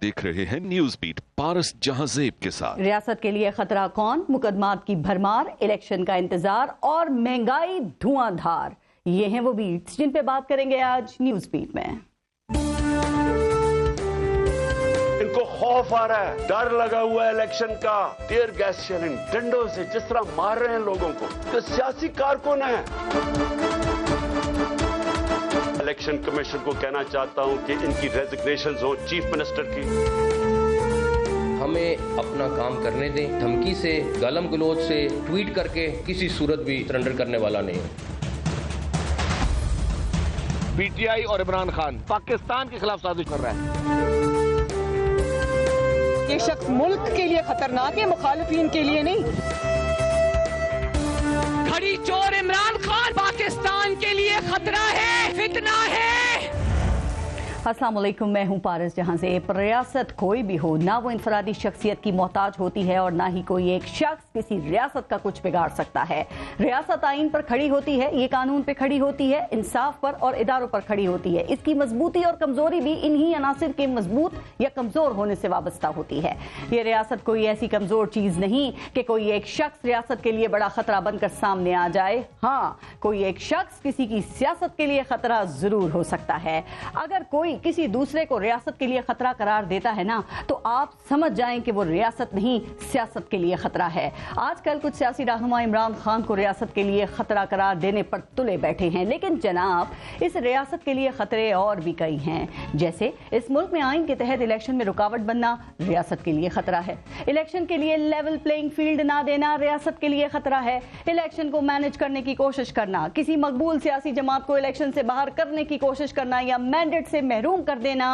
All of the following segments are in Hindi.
देख रहे हैं न्यूज बीट पारस जहांजेब के साथ। रियासत के लिए खतरा कौन, मुकदमात की भरमार, इलेक्शन का इंतजार और महंगाई धुआंधार, ये हैं वो बीट्स जिन पे बात करेंगे आज न्यूज बीट में। इनको खौफ आ रहा है, डर लगा हुआ है इलेक्शन का। टीयर गैस शेलिंग, डंडों से जिस तरह मार रहे हैं लोगों को, तो सियासी कारकुन है। इलेक्शन कमीशन को कहना चाहता हूं कि इनकी रेजिग्नेशन हो चीफ मिनिस्टर की। हमें अपना काम करने दें, धमकी से, गालम गलोच से, ट्वीट करके किसी सूरत भी सरेंडर करने वाला नहीं है। पीटीआई और इमरान खान पाकिस्तान के खिलाफ साजिश कर रहा है। ये शख्स मुल्क के लिए खतरनाक है, मुखालिफिन के लिए नहीं। खड़ी चोर इमरान खान पाकिस्तान के लिए खतरा है, फितना है। अस्सलाम वालेकुम, मैं हूं पारस जहांजेब। रियासत कोई भी हो, ना वो इनफरादी शख्सियत की मोहताज होती है और ना ही कोई एक शख्स किसी रियासत का कुछ बिगाड़ सकता है। रियासत आइन पर खड़ी होती है, ये कानून पे खड़ी होती है, इंसाफ पर और इदारों पर खड़ी होती है। इसकी मजबूती और कमजोरी भी इन्हीं अनासिर के मजबूत या कमजोर होने से वाबस्ता होती है। ये रियासत कोई ऐसी कमजोर चीज नहीं कि कोई एक शख्स रियासत के लिए बड़ा खतरा बनकर सामने आ जाए। हाँ, कोई एक शख्स किसी की सियासत के लिए खतरा जरूर हो सकता है। अगर कोई किसी दूसरे को रियासत के लिए खतरा करार देता है ना, तो आप समझ जाएं कि वो रियासत नहीं, सियासत के लिए खतरा है। आजकल कुछ सियासी रहनुमा इमरान खान को रियासत के लिए खतरा करार देने पर तुले बैठे हैं, लेकिन जनाब, इस रियासत के लिए खतरे और भी कई हैं। जैसे इस मुल्क में आइन के तहत इलेक्शन में रुकावट बनना रियासत के लिए खतरा है। इलेक्शन के लिए लेवल प्लेइंग फील्ड ना देना रियासत के लिए खतरा है। इलेक्शन को मैनेज करने की कोशिश करना, किसी मकबूल सियासी जमात को इलेक्शन से बाहर करने की कोशिश करना या मैंडेट से महरूम कर देना,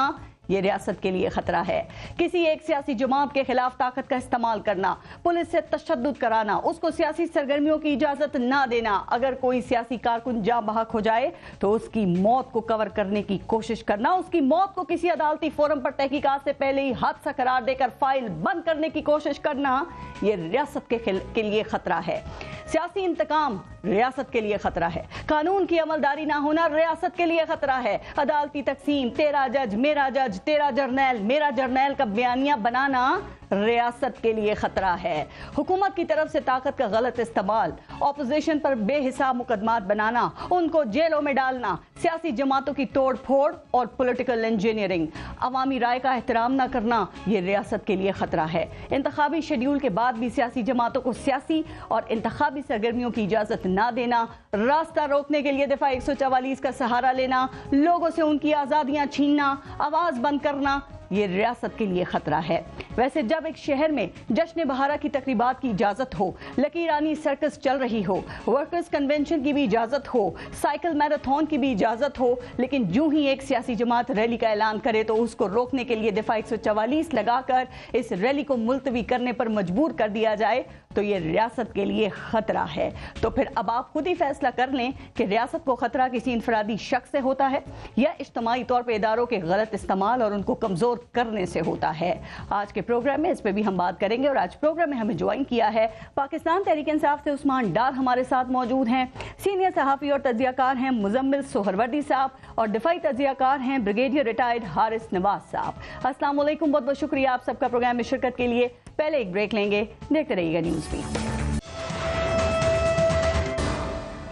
ये रियासत के लिए खतरा है। किसी एक सियासी जमात के खिलाफ ताकत का इस्तेमाल करना, पुलिस से तशद्दुद कराना, उसको सियासी सरगर्मियों की इजाजत ना देना, अगर कोई सियासी कारकुन जाँ बहक हो जाए तो उसकी मौत को कवर करने की कोशिश करना, उसकी मौत को किसी अदालती फोरम पर तहकीकात से पहले ही हादसा करार देकर फाइल बंद करने की कोशिश करना, ये रियासत के लिए खतरा है। सियासी इंतकाम रियासत के लिए खतरा है। कानून की अमलदारी ना होना रियासत के लिए खतरा है। अदालती तकसीम, तेरा जज मेरा जज, तेरा जर्नैल मेरा जर्नैल का बयानिया बनाना रियासत के लिए खतरा है। हुकूमत की तरफ से ताकत का गलत इस्तेमाल, ऑपोजिशन पर बेहिसाब मुकदमात बनाना, उनको जेलों में डालना, सियासी जमातों की तोड़ फोड़ और पॉलिटिकल इंजीनियरिंग, अवामी राय का एहतराम न करना, ये रियासत के लिए खतरा है। इंतखाबी शेड्यूल के बाद भी सियासी जमातों को सियासी और इंतखाबी सरगर्मियों की इजाजत ना देना, रास्ता रोकने के लिए दफा 144 का सहारा लेना, लोगों से उनकी आजादियां छीनना, आवाज बंद करना, ये रियासत के लिए खतरा है। वैसे जब एक शहर में जश्न बहारा की तकरीबात की इजाजत हो, लकीरानी सर्कस चल रही हो, वर्कर्स कन्वेंशन की भी इजाजत हो, साइकिल मैराथन की भी इजाजत हो, लेकिन यूं ही एक सियासी जमात रैली का ऐलान करे तो उसको रोकने के लिए दफा 144 लगाकर इस रैली को मुलतवी करने पर मजबूर कर दिया जाए, तो ये रियासत के लिए खतरा है। तो फिर अब आप खुद ही फैसला कर लें कि रियासत को खतरा किसी इनफरादी शख्स से होता है या इज्तिमाई तौर पर इदारों के गलत इस्तेमाल और उनको कमजोर करने से होता है। आज के प्रोग्राम में इस पे भी हम बात करेंगे और आज प्रोग्राम में हमें ज्वाइन किया है पाकिस्तान तहरीक इंसाफ से उस्मान डार हमारे साथ मौजूद हैं, सीनियर सहाफ़ी और तज्ज़ियाकार हैं मुज़म्मिल सोहरवर्दी साहब और दिफाई तज्ज़ियाकार हैं ब्रिगेडियर रिटायर्ड हारिस नवाज साहब। अस्सलाम वालेकुम, बहुत बहुत शुक्रिया आप सबका प्रोग्राम में शिरकत के लिए। पहले एक ब्रेक लेंगे, देखते रहिएगा न्यूज़ बीट।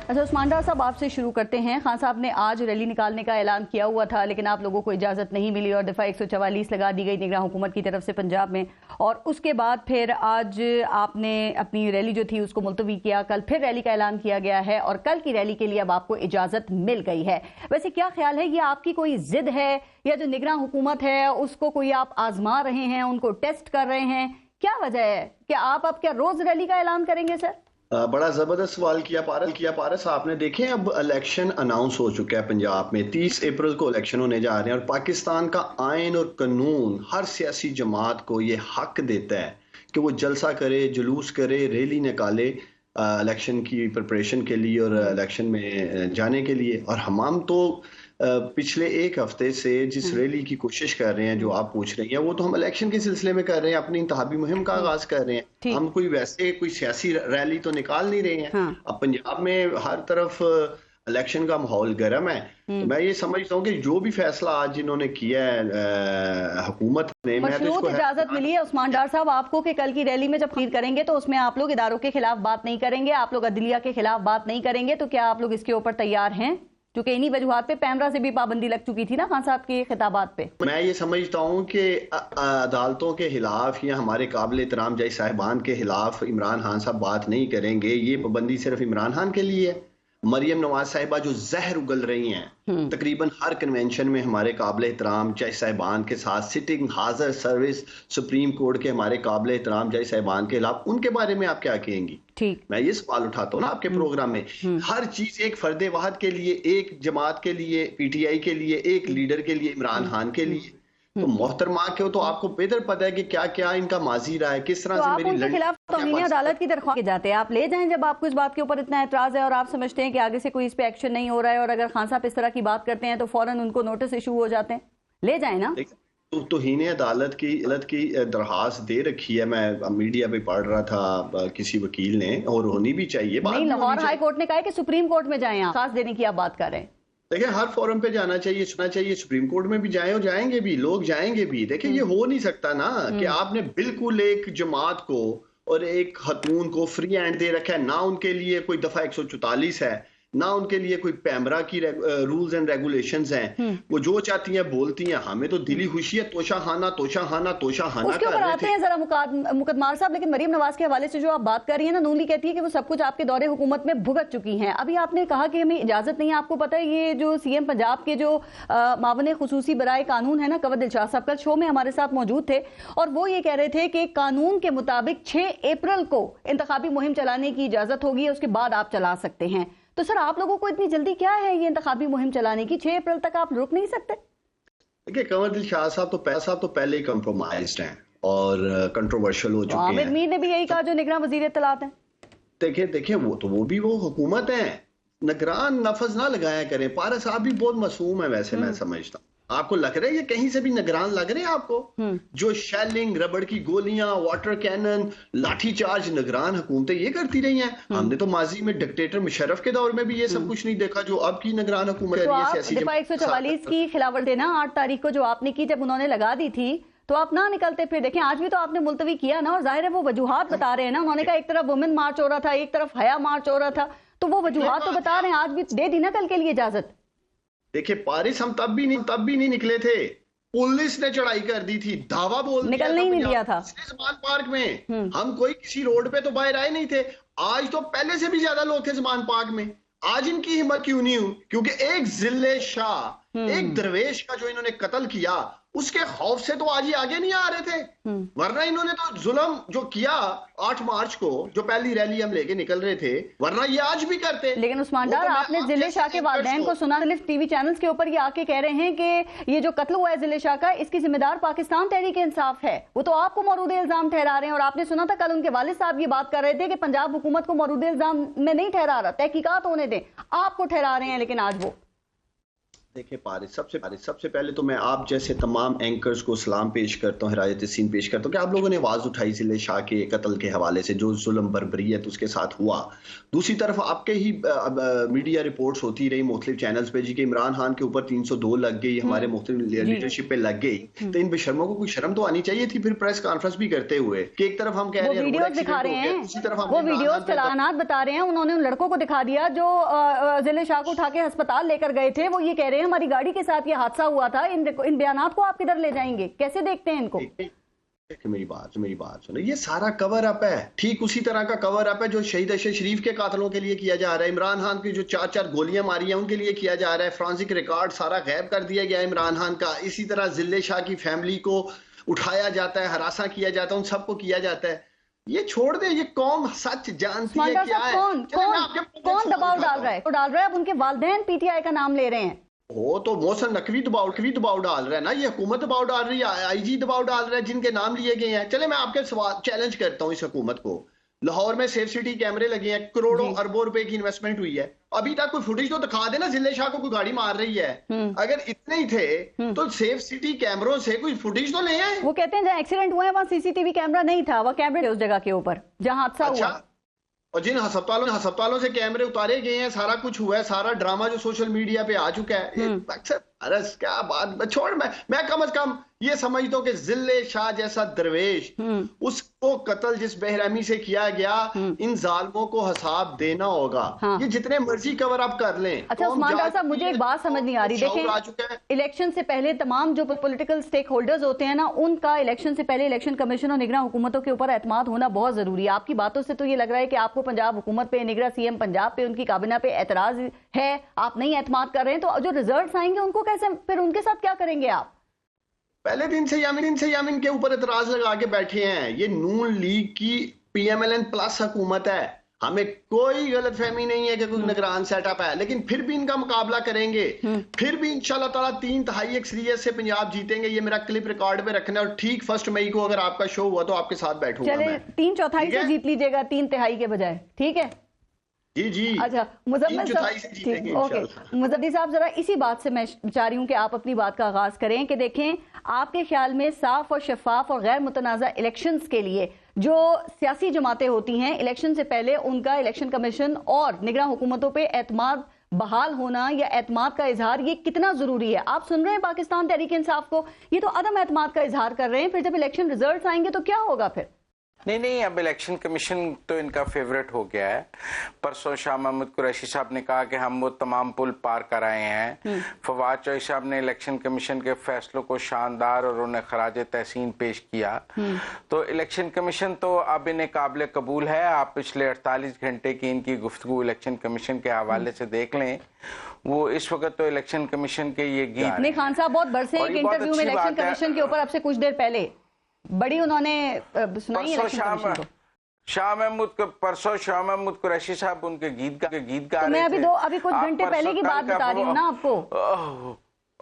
अच्छा उस्मान डार साहब, आपसे शुरू करते हैं। खान साहब ने आज रैली निकालने का ऐलान किया हुआ था, लेकिन आप लोगों को इजाज़त नहीं मिली और दफ़ा 144 लगा दी गई निगरान हुकूमत की तरफ से पंजाब में, और उसके बाद फिर आज आपने अपनी रैली जो थी उसको मुलतवी किया। कल फिर रैली का ऐलान किया गया है और कल की रैली के लिए अब आपको इजाज़त मिल गई है। वैसे क्या ख्याल है, ये आपकी कोई जिद है या जो निगरान हुकूमत है उसको कोई आप आजमा रहे हैं, उनको टेस्ट कर रहे हैं? क्या वजह है कि आप अब क्या रोज रैली का ऐलान करेंगे सर? बड़ा जबरदस्त सवाल किया पारस। आपने देखे अब इलेक्शन अनाउंस हो चुका है पंजाब में, 30 अप्रैल को इलेक्शन होने जा रहे हैं और पाकिस्तान का आइन और कानून हर सियासी जमात को ये हक देता है कि वो जलसा करे, जुलूस करे, रैली निकाले इलेक्शन की प्रिपरेशन के लिए और इलेक्शन में जाने के लिए। और हम तो पिछले एक हफ्ते से जिस रैली की कोशिश कर रहे हैं जो आप पूछ रही हैं, वो तो हम इलेक्शन के सिलसिले में कर रहे हैं, अपनी इंतखाबी मुहिम का आगाज कर रहे हैं। हम कोई वैसे कोई सियासी रैली तो निकाल नहीं रहे हैं। अब पंजाब में हर तरफ इलेक्शन का माहौल गर्म है, तो मैं ये समझता हूँ कि जो भी फैसला आज इन्होंने किया है हुकूमत ने, मैं तो इसको इजाजत मिली है उस्मान डार साहब आपको कि कल की रैली में जब खीर करेंगे तो उसमें आप लोग इदारों के खिलाफ बात नहीं करेंगे, आप लोग अदलिया के खिलाफ बात नहीं करेंगे, तो क्या आप लोग इसके ऊपर तैयार हैं? क्योंकि इन्हीं वजूहात पे पैमरा से भी पाबंदी लग चुकी थी ना खान साहब के खिताबात पे। मैं ये समझता हूँ कि अदालतों के खिलाफ या हमारे काबिल एहतराम जज साहिबान के खिलाफ इमरान खान साहब बात नहीं करेंगे। ये पाबंदी सिर्फ इमरान खान के लिए है। मरियम नवाज साहिबा जो जहर उगल रही हैं तकरीबन हर कन्वेंशन में हमारे काबिल एहतराम जज साहिबान के साथ, सिटिंग हाजिर सर्विस सुप्रीम कोर्ट के हमारे काबिल एहतराम जज साहिबान के खिलाफ, उनके बारे में आप क्या कहेंगी? ठीक, मैं ये सवाल उठाता हूँ ना आपके प्रोग्राम में। हर चीज एक फर्दे वाहद के लिए, एक जमात के लिए, पीटीआई के लिए, एक लीडर के लिए, इमरान खान के लिए। तो मोहतरमा के तो आपको बेहतर पता है कि क्या क्या इनका माजी रहा है, किस तरह से मेरी उनके खिलाफ तौहीन अदालत की दरख्वास्त जाते हैं। आप ले जाएं जब आपको इस बात के ऊपर इतना एतराज है और आप समझते हैं कि आगे से कोई इस पे एक्शन नहीं हो रहा है, और अगर खान साहब इस तरह की बात करते हैं तो फौरन उनको नोटिस इशू हो जाते हैं, ले जाए ना। तौहीन अदालत की दरखास्त दे रखी है, मैं मीडिया पे पढ़ रहा था किसी वकील ने, और होनी भी चाहिए। लाहौर हाई कोर्ट ने कहा है कि सुप्रीम कोर्ट में जाएं, खास देने की आप बात कर रहे हैं। देखिए हर फोरम पे जाना चाहिए, सुनना चाहिए, सुप्रीम कोर्ट में भी जाएं और जाएंगे भी, लोग जाएंगे भी। देखिए ये हो नहीं सकता ना कि आपने बिल्कुल एक जमात को और एक खतून को फ्री हैंड दे रखा है, ना उनके लिए कोई दफा 144 है, ना उनके लिए कोई पैमरा की रूल्स एंड रेगुलेशंस हैं। वो जो चाहती हैं बोलती हैं। हमें तो दिली खुशी है तोशा खाना उसके ऊपर आते हैं जरा मुकद्दमार साहब। लेकिन मरीम नवाज के हवाले से जो आप बात कर रही हैं ना, नून लीग कहती है कि वो सब कुछ आपके दौरे हुकूमत में भुगत चुकी हैं। अभी आपने कहा कि हमें इजाजत नहीं है। आपको पता है ये जो सीएम पंजाब के जो मावन खुसूसी बराए कानून है ना, कंवर दिलशाद साहब कल शो में हमारे साथ मौजूद थे, और वो ये कह रहे थे कि कानून के मुताबिक 6 अप्रैल को इंतखाबी मुहिम चलाने की इजाजत होगी, उसके बाद आप चला सकते हैं। तो सर आप लोगों को इतनी जल्दी क्या है ये इंतखाबी मुहिम चलाने की? 6 अप्रैल तक आप रुक नहीं सकते? देखिए कंवर दिलशाद साहब तो पहले ही कंप्रोमाइज्ड हैं और कंट्रोवर्शियल हो चुके हैं। आमिर मीर ने भी यही कहा जो निगरान वजीर इत्तलात हैं। देखिए वो भी हुकूमत है, निगरान लफ्ज ना लगाया करें। पारा साहब भी बहुत मासूम है वैसे, मैं समझता हूँ। आपको लग रहा है ये कहीं से भी निगरान लग रहे हैं आपको? जो शेलिंग, रबड़ की गोलियां, वाटर कैनन, लाठी चार्ज निगरान हुकूमतें ये करती रही हैं। हमने तो माजी में डिक्टेटर मुशर्रफ के दौर में भी ये सब कुछ नहीं देखा जो अब की निगरान हुकूमत तो आप दफा 144 की खिलाफत ना 8 तारीख को जो आपने की, जब उन्होंने लगा दी थी तो आप ना निकलते। फिर देखें आज भी तो आपने मुलतवी किया ना, और जाहिर है वो वजूहात बता रहे हैं ना। उन्होंने कहा एक तरफ वुमेन मार्च हो रहा था, एक तरफ हया मार्च हो रहा था, तो वो वजूहात तो बता रहे हैं। आज भी दे दी ना कल के लिए इजाजत। देखिए पारिस हम तब भी नहीं निकले थे, पुलिस ने चढ़ाई कर दी थी, धावा बोल निकलने ही नहीं दिया था ज़मान पार्क में। हम कोई किसी रोड पे तो बाहर आए नहीं थे। आज तो पहले से भी ज्यादा लोग थे ज़मान पार्क में। आज इनकी हिम्मत क्यों नहीं हुई? क्योंकि एक जिले शाह, एक दरवेश का जो इन्होंने कत्ल किया, उसके खौफ से तो आज ये आगे नहीं आ रहे थे। वरना इन्होंने तो जुल्म जो किया 8 मार्च को, जो पहली रैली हम लेके निकल रहे थे, वरना ये आज भी करते। लेकिन उस्मान डार, आपने जिले शाह के वालिदैन को सुना, टीवी चैनल्स के ऊपर ये आके कह रहे हैं कि ये जो कत्ल हुआ है जिले शाह का, इसकी जिम्मेदार पाकिस्तान तहरीक इंसाफ है। वो तो आपको मौरूद इल्जाम ठहरा रहे हैं। और आपने सुना था कल उनके वालिद साहब ये बात कर रहे थे कि पंजाब हुकूमत को मौरूद इल्जाम में नहीं ठहरा रहा, तहकीकात होने दें, आपको ठहरा रहे हैं। लेकिन आज वो देखिए पारिस, सबसे पहले तो मैं आप जैसे तमाम एंकर्स को सलाम पेश करता हूँ, हिरायत सीन पेश करता हूँ कि आप लोगों ने आवाज़ उठाई जिले शाह के कत्ल के हवाले से, जो जुल्म बर्बरियत उसके साथ हुआ। दूसरी तरफ आपके ही मीडिया रिपोर्ट्स होती रही मुख्तलिफ चैनल्स पे जी कि इमरान खान के ऊपर 302 लग गई, हमारे मुख्तलिफ लीडरशिप पे लग गई। तो इन बेशर्मों को कोई शर्म तो आनी चाहिए थी फिर प्रेस कॉन्फ्रेंस भी करते हुए कि एक तरफ हम कह रहे हैं वीडियोस दिखा रहे हैं, दूसरी तरफ वो वीडियोस चलानात बता रहे हैं। उन्होंने उन लड़कों को दिखा दिया जो जिले शाह को उठा के अस्पताल लेकर गए थे। वो ये कह रहे हैं हमारी गाड़ी के साथ ये हादसा हुआ था। इन बयानात को आप किधर ले जाएंगे? कैसे देखते हैं इनको? मेरी बात सुनो, ये सारा कवर अप है। ठीक उसी तरह का कवर अप है जो शहीद अशरफ शरीफ के कातलों के लिए किया जा रहा है, इमरान खान की जो 4 गोलियां मारी हैं उनके लिए किया जा रहा है। फ्रांसिक रिकॉर्ड सारा गायब कर दिया गया इमरान खान का। इसी तरह जिले शाह की फैमिली को उठाया जाता है, हरासा किया जाता है, उन सबको किया जाता है। ये छोड़ दे, ये कौम सच जानती है क्या है। कौन दबाव डाल रहा है? तो डाल रहा है अब उनके वालिदैन पीटीआई का नाम ले रहे हैं। वो तो मोहसिन नकवी दबाव डाल रहा है ना, ये हुकूमत दबाव डाल रही है, आईजी दबाव डाल रहा है जिनके नाम लिए गए हैं। चले मैं आपके सवाल चैलेंज करता हूँ इस हुकूमत को। लाहौर में सेफ सिटी कैमरे लगे हैं, करोड़ों अरबों रुपए की इन्वेस्टमेंट हुई है, अभी तक कोई फुटेज तो दिखा देना जिले शाह को कोई गाड़ी मार रही है। अगर इतने ही थे तो सेफ सिटी कैमरों से कोई फुटेज तो ले आए। वो कहते हैं जहाँ एक्सीडेंट हुआ है वहाँ सीसीटीवी कैमरा नहीं था, वह कैमरे उस जगह के ऊपर जहाँ हादसा हुआ। और जिन अस्पतालों से कैमरे उतारे गए हैं, सारा कुछ हुआ है, सारा ड्रामा जो सोशल मीडिया पे आ चुका है, ये अक्सर अरस क्या बात छोड़, मैं कम से कम ये समझता हूँ कि जिले शाह जैसा दरवेश, उसको कत्ल जिस बेरहमी से किया गया, इन जालिमों को हिसाब देना होगा। हाँ। ये जितने मर्जी कवर अप कर लें। अच्छा उस्मान डार साहब, मुझे एक बात समझ नहीं आ रही, देखें इलेक्शन से पहले तमाम जो पॉलिटिकल स्टेक होल्डर्स होते हैं ना, उनका इलेक्शन से पहले इलेक्शन कमीशन और निगरान हुकूमतों के ऊपर एतमाद होना बहुत जरूरी है। आपकी बातों से तो ये लग रहा है कि आपको पंजाब हुकूमत पे, निगरान सीएम पंजाब पे, उनकी काबिना पे एतराज है, आप नहीं एतमाद कर रहे हैं, तो जो रिजल्ट आएंगे उनको कैसे, फिर उनके साथ क्या करेंगे आप? पहले दिन से यामिन के ऊपर एतराज लगा के बैठे हैं। ये नून लीग की PMLN प्लस हुकूमत है, हमें कोई गलतफहमी नहीं है कि कोई निगरान सेटअप है, लेकिन फिर भी इनका मुकाबला करेंगे, फिर भी इंशाल्लाह ताला 3/3 अक्सरियत से पंजाब जीतेंगे। ये मेरा क्लिप रिकॉर्ड पे रखना, और ठीक 1 मई को अगर आपका शो हुआ तो आपके साथ बैठूंगा। चले 3/4 से जीत लीजिएगा, 3/3 के बजाय, ठीक है? जी। अच्छा मुजम्मिल साहब, ओके मुजद्दी साहब, जरा इसी बात से मैं चाह रही हूँ कि आप अपनी बात का आगाज करें कि देखें आपके ख्याल में साफ और शफाफ और गैर मुतनाज़ा इलेक्शंस के लिए जो सियासी जमातें होती हैं, इलेक्शन से पहले उनका इलेक्शन कमीशन और निगरान हुकूमतों पे एतमाद बहाल होना या एतमाद का इजहार, ये कितना जरूरी है? आप सुन रहे हैं पाकिस्तान तहरीक इंसाफ को, ये तो अदम एतमाद का इजहार कर रहे हैं, फिर जब इलेक्शन रिजल्ट आएंगे तो क्या होगा फिर? नहीं, अब इलेक्शन कमीशन तो इनका फेवरेट हो गया है। परसों शाह महमूद कुरैशी साहब ने कहा कि हम वो तमाम पुल पार कर आए हैं। फवाद चौधरी साहब ने इलेक्शन कमीशन के फैसलों को शानदार और उन्हें खराज तहसीन पेश किया। तो इलेक्शन कमीशन तो अब इन्हें काबिल कबूल है। आप पिछले 48 घंटे की इनकी गुफ्तगू इलेक्शन कमीशन के हवाले से देख लें, वो इस वक्त तो इलेक्शन कमीशन के ये गीत नहीं, खान साहब बहुत बरसे एक इंटरव्यू में इलेक्शन कमीशन के ऊपर अब से कुछ देर पहले बड़ी उन्होंने सुनाई है शाह महमूद कुरैशी साहब उनके गीत गा तो मैं अभी कुछ घंटे पहले की बात बता रही हूँ ना आपको।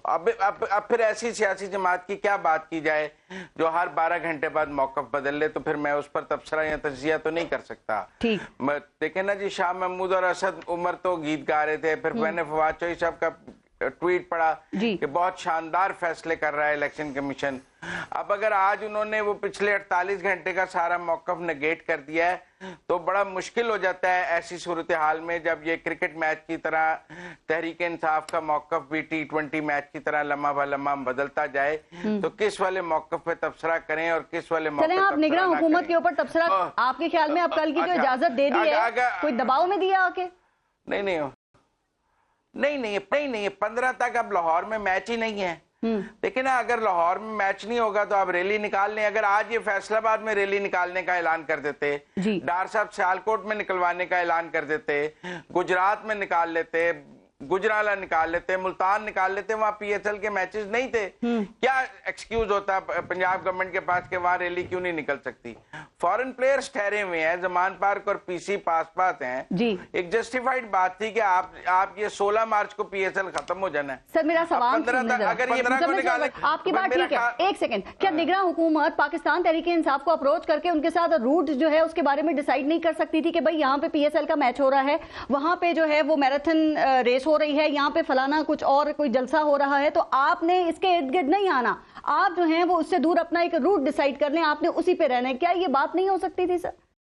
अब फिर ऐसी सियासी जमात की क्या बात की जाए जो हर 12 घंटे बाद मौकफ बदल ले, तो फिर मैं उस पर तबसरा या तजिया तो नहीं कर सकता। देखे ना जी, शाह महमूद और असद उमर तो गीत गा रहे थे, फिर मैंने फवाद चौधरी साहब का ट्वीट पढ़ा कि बहुत शानदार फैसले कर रहा है इलेक्शन कमीशन। अब अगर आज उन्होंने वो पिछले 48 घंटे का सारा मौकफ नेगेट कर दिया है तो बड़ा मुश्किल हो जाता है ऐसी सूरत हाल में, जब ये क्रिकेट मैच की तरह तहरीक इंसाफ का मौकफ भी T20 मैच की तरह लम्हा ब लम्हा बदलता जाए, तो किस वाले मौकफ पे तब्सरा करें और किस वाले मौकफ आप निगरान हुकूमत के ऊपर तब्सरा आपके ख्याल में अब कल की जो इजाजत दे दी है, कोई दबाव में दिया आके? नहीं, 15 तक अब लाहौर में मैच ही नहीं है। देखिए ना, अगर लाहौर में मैच नहीं होगा तो आप रैली निकाल लें। अगर आज ये फैसलाबाद में रैली निकालने का ऐलान कर देते, डार साहब सियालकोट में निकलवाने का ऐलान कर देते, गुजरात में निकाल लेते, गुजराला निकाल लेते, मुल्तान निकाल लेते, वहां PSL के मैचेस नहीं थे, क्या एक्सक्यूज होता पंजाब गवर्नमेंट के पास कि वहां रैली क्यों नहीं निकल सकती? फॉरेन प्लेयर्स ठहरे हुए हैं, जमान पार्क और PC पास हैं जी। एक जस्टिफाइड बात थी कि आप ये 16 मार्च को PSL खत्म हो जाना है। सर मेरा सवाल अगर ये आपकी बात ठीक है, एक सेकंड, क्या निगरान हुकूमत पाकिस्तान तहरीक इंसाफ को अप्रोच करके उनके साथ रूट जो है उसके बारे में डिसाइड नहीं कर सकती थी कि भाई यहाँ पे PSL का मैच हो रहा है, वहां पे जो है वो मैराथन रेस हो रही है, यहाँ पे फलाना कुछ और कोई जलसा हो रहा है, तो आपने इसके इर्द गिर्द नहीं आना, आप जो हैं वो उससे दूर अपना एक रूट डिसाइड कर लें, आपने उसी पे रहना है? क्या ये बात नहीं हो सकती थी सर?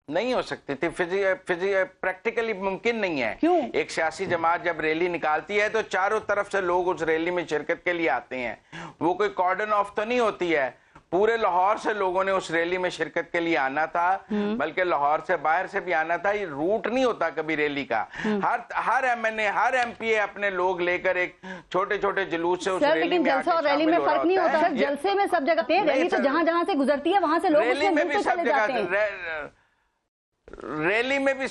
नहीं हो सकती थी, प्रैक्टिकली मुमकिन नहीं है। क्यों? एक सियासी जमात जब रैली निकालती है तो चारों तरफ से लोग उस रैली में शिरकत के लिए आते हैं, वो कोई कॉर्डन ऑफ तो नहीं होती है। पूरे लाहौर से लोगों ने उस रैली में शिरकत के लिए आना था, बल्कि लाहौर से बाहर से भी आना था। ये रूट नहीं होता कभी रैली का। हर MNA हर MPA अपने लोग लेकर एक छोटे छोटे जुलूस से उस रैली में जलसा और रैली में फर्क नहीं होता सर। जलसे में सब जगह पे रैली तो जहां जहां से गुजरती है वहां से लोग रैली में भी सब जगह रैली में भी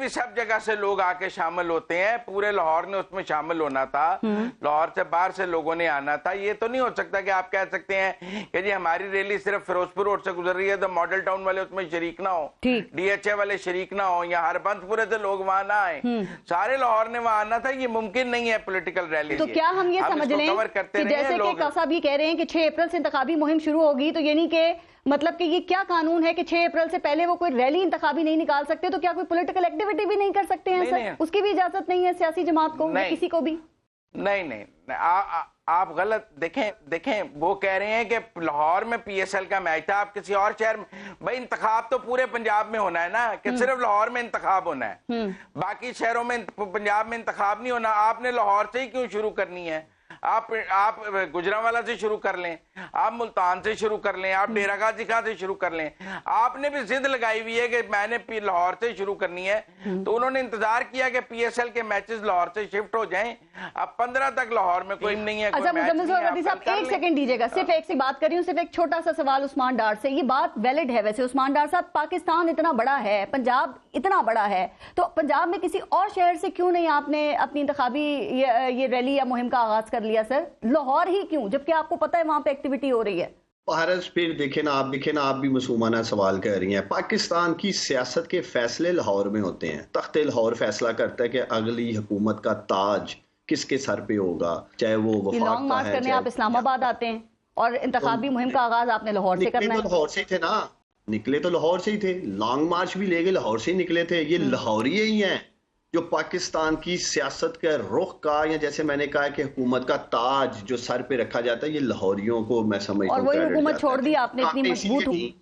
सब जगह से लोग आके शामिल होते हैं। पूरे लाहौर ने उसमें शामिल होना था, लाहौर से बाहर से लोगों ने आना था। ये तो नहीं हो सकता कि आप कह सकते हैं कि जी हमारी रैली सिर्फ फिरोजपुर रोड से गुजर रही है तो मॉडल टाउन वाले उसमें शरीक ना हो, DHA वाले शरीक ना हो, या हरबंसपुरे से लोग वहां ना आए, सारे लाहौर ने वहां आना था। ये मुमकिन नहीं है पॉलिटिकल रैली। तो क्या हम ये समझ लें कि जैसे कि कासा भी कह रहे हैं कि 6 अप्रैल से इंतखाबी मुहिम शुरू होगी, तो यानी कि मतलब कि ये क्या कानून है कि 6 अप्रैल से पहले वो कोई रैली इंतखाबी नहीं निकाल सकते? तो क्या कोई पॉलिटिकल एक्टिविटी भी नहीं कर सकते हैं सर? उसकी भी इजाजत नहीं है सियासी जमात को या किसी को भी? नहीं, आप गलत देखें वो कह रहे हैं कि लाहौर में PSL का मैच था, आप किसी और शहर में, भाई इंतखाब तो पूरे पंजाब में होना है ना, कि सिर्फ लाहौर में इंतखाब होना है, बाकी शहरों में पंजाब में इंतखाब नहीं होना। आपने लाहौर से ही क्यों शुरू करनी है? आप गुजरांवाला से शुरू कर लें, आप मुल्तान से शुरू कर लें, आप डेरा गाजी खां से शुरू कर लें। आपने भी जिद लगाई हुई है कि मैंने लाहौर से शुरू करनी है, तो उन्होंने इंतजार किया कि PSL के मैचेस लाहौर से शिफ्ट हो जाएं। अब 15 तक लाहौर में कोई नहीं है। अच्छा मुजम्मिल सोहरवर्दी साहब, एक सेकंड दीजिएगा, सिर्फ एक सी बात करी हूँ, सिर्फ एक छोटा सा सवाल उस्मान डार से। ये बात वैलिड है वैसे उस्मान डार साहब, पाकिस्तान इतना बड़ा है, पंजाब इतना बड़ा है, तो पंजाब में किसी और शहर से क्यों नहीं आपने अपनी इंतखाबी ये रैली या मुहिम का आगाज कर लिया सर? लाहौर ही क्यों, जबकि आपको पता है वहां पे एक्टिविटी हो रही है? भारत फिर देखे ना आप भी मासूमाना सवाल कर रही हैं। पाकिस्तान की सियासत के फैसले लाहौर में होते हैं। तख्ते लाहौर फैसला करता है कि अगली हुकूमत का ताज किसके सर पे होगा, चाहे वो वफाक लॉन्ग मार्च करने आप इस्लामाबाद आते हैं और इंतखाबी मुहिम का आगाज आपने लाहौर से करना है। लाहौर से थे ना, निकले तो लाहौर से ही थे, लॉन्ग मार्च भी ले गए लाहौर से ही निकले थे। ये लाहौरी ही हैं जो पाकिस्तान की सियासत के रुख का, या जैसे मैंने कहा कि हुकूमत का ताज जो सर पे रखा जाता है, ये लाहौरियों को मैं समझता हूँ। और वही हुकूमत छोड़ दी आपने, इतनी मजबूत हुई।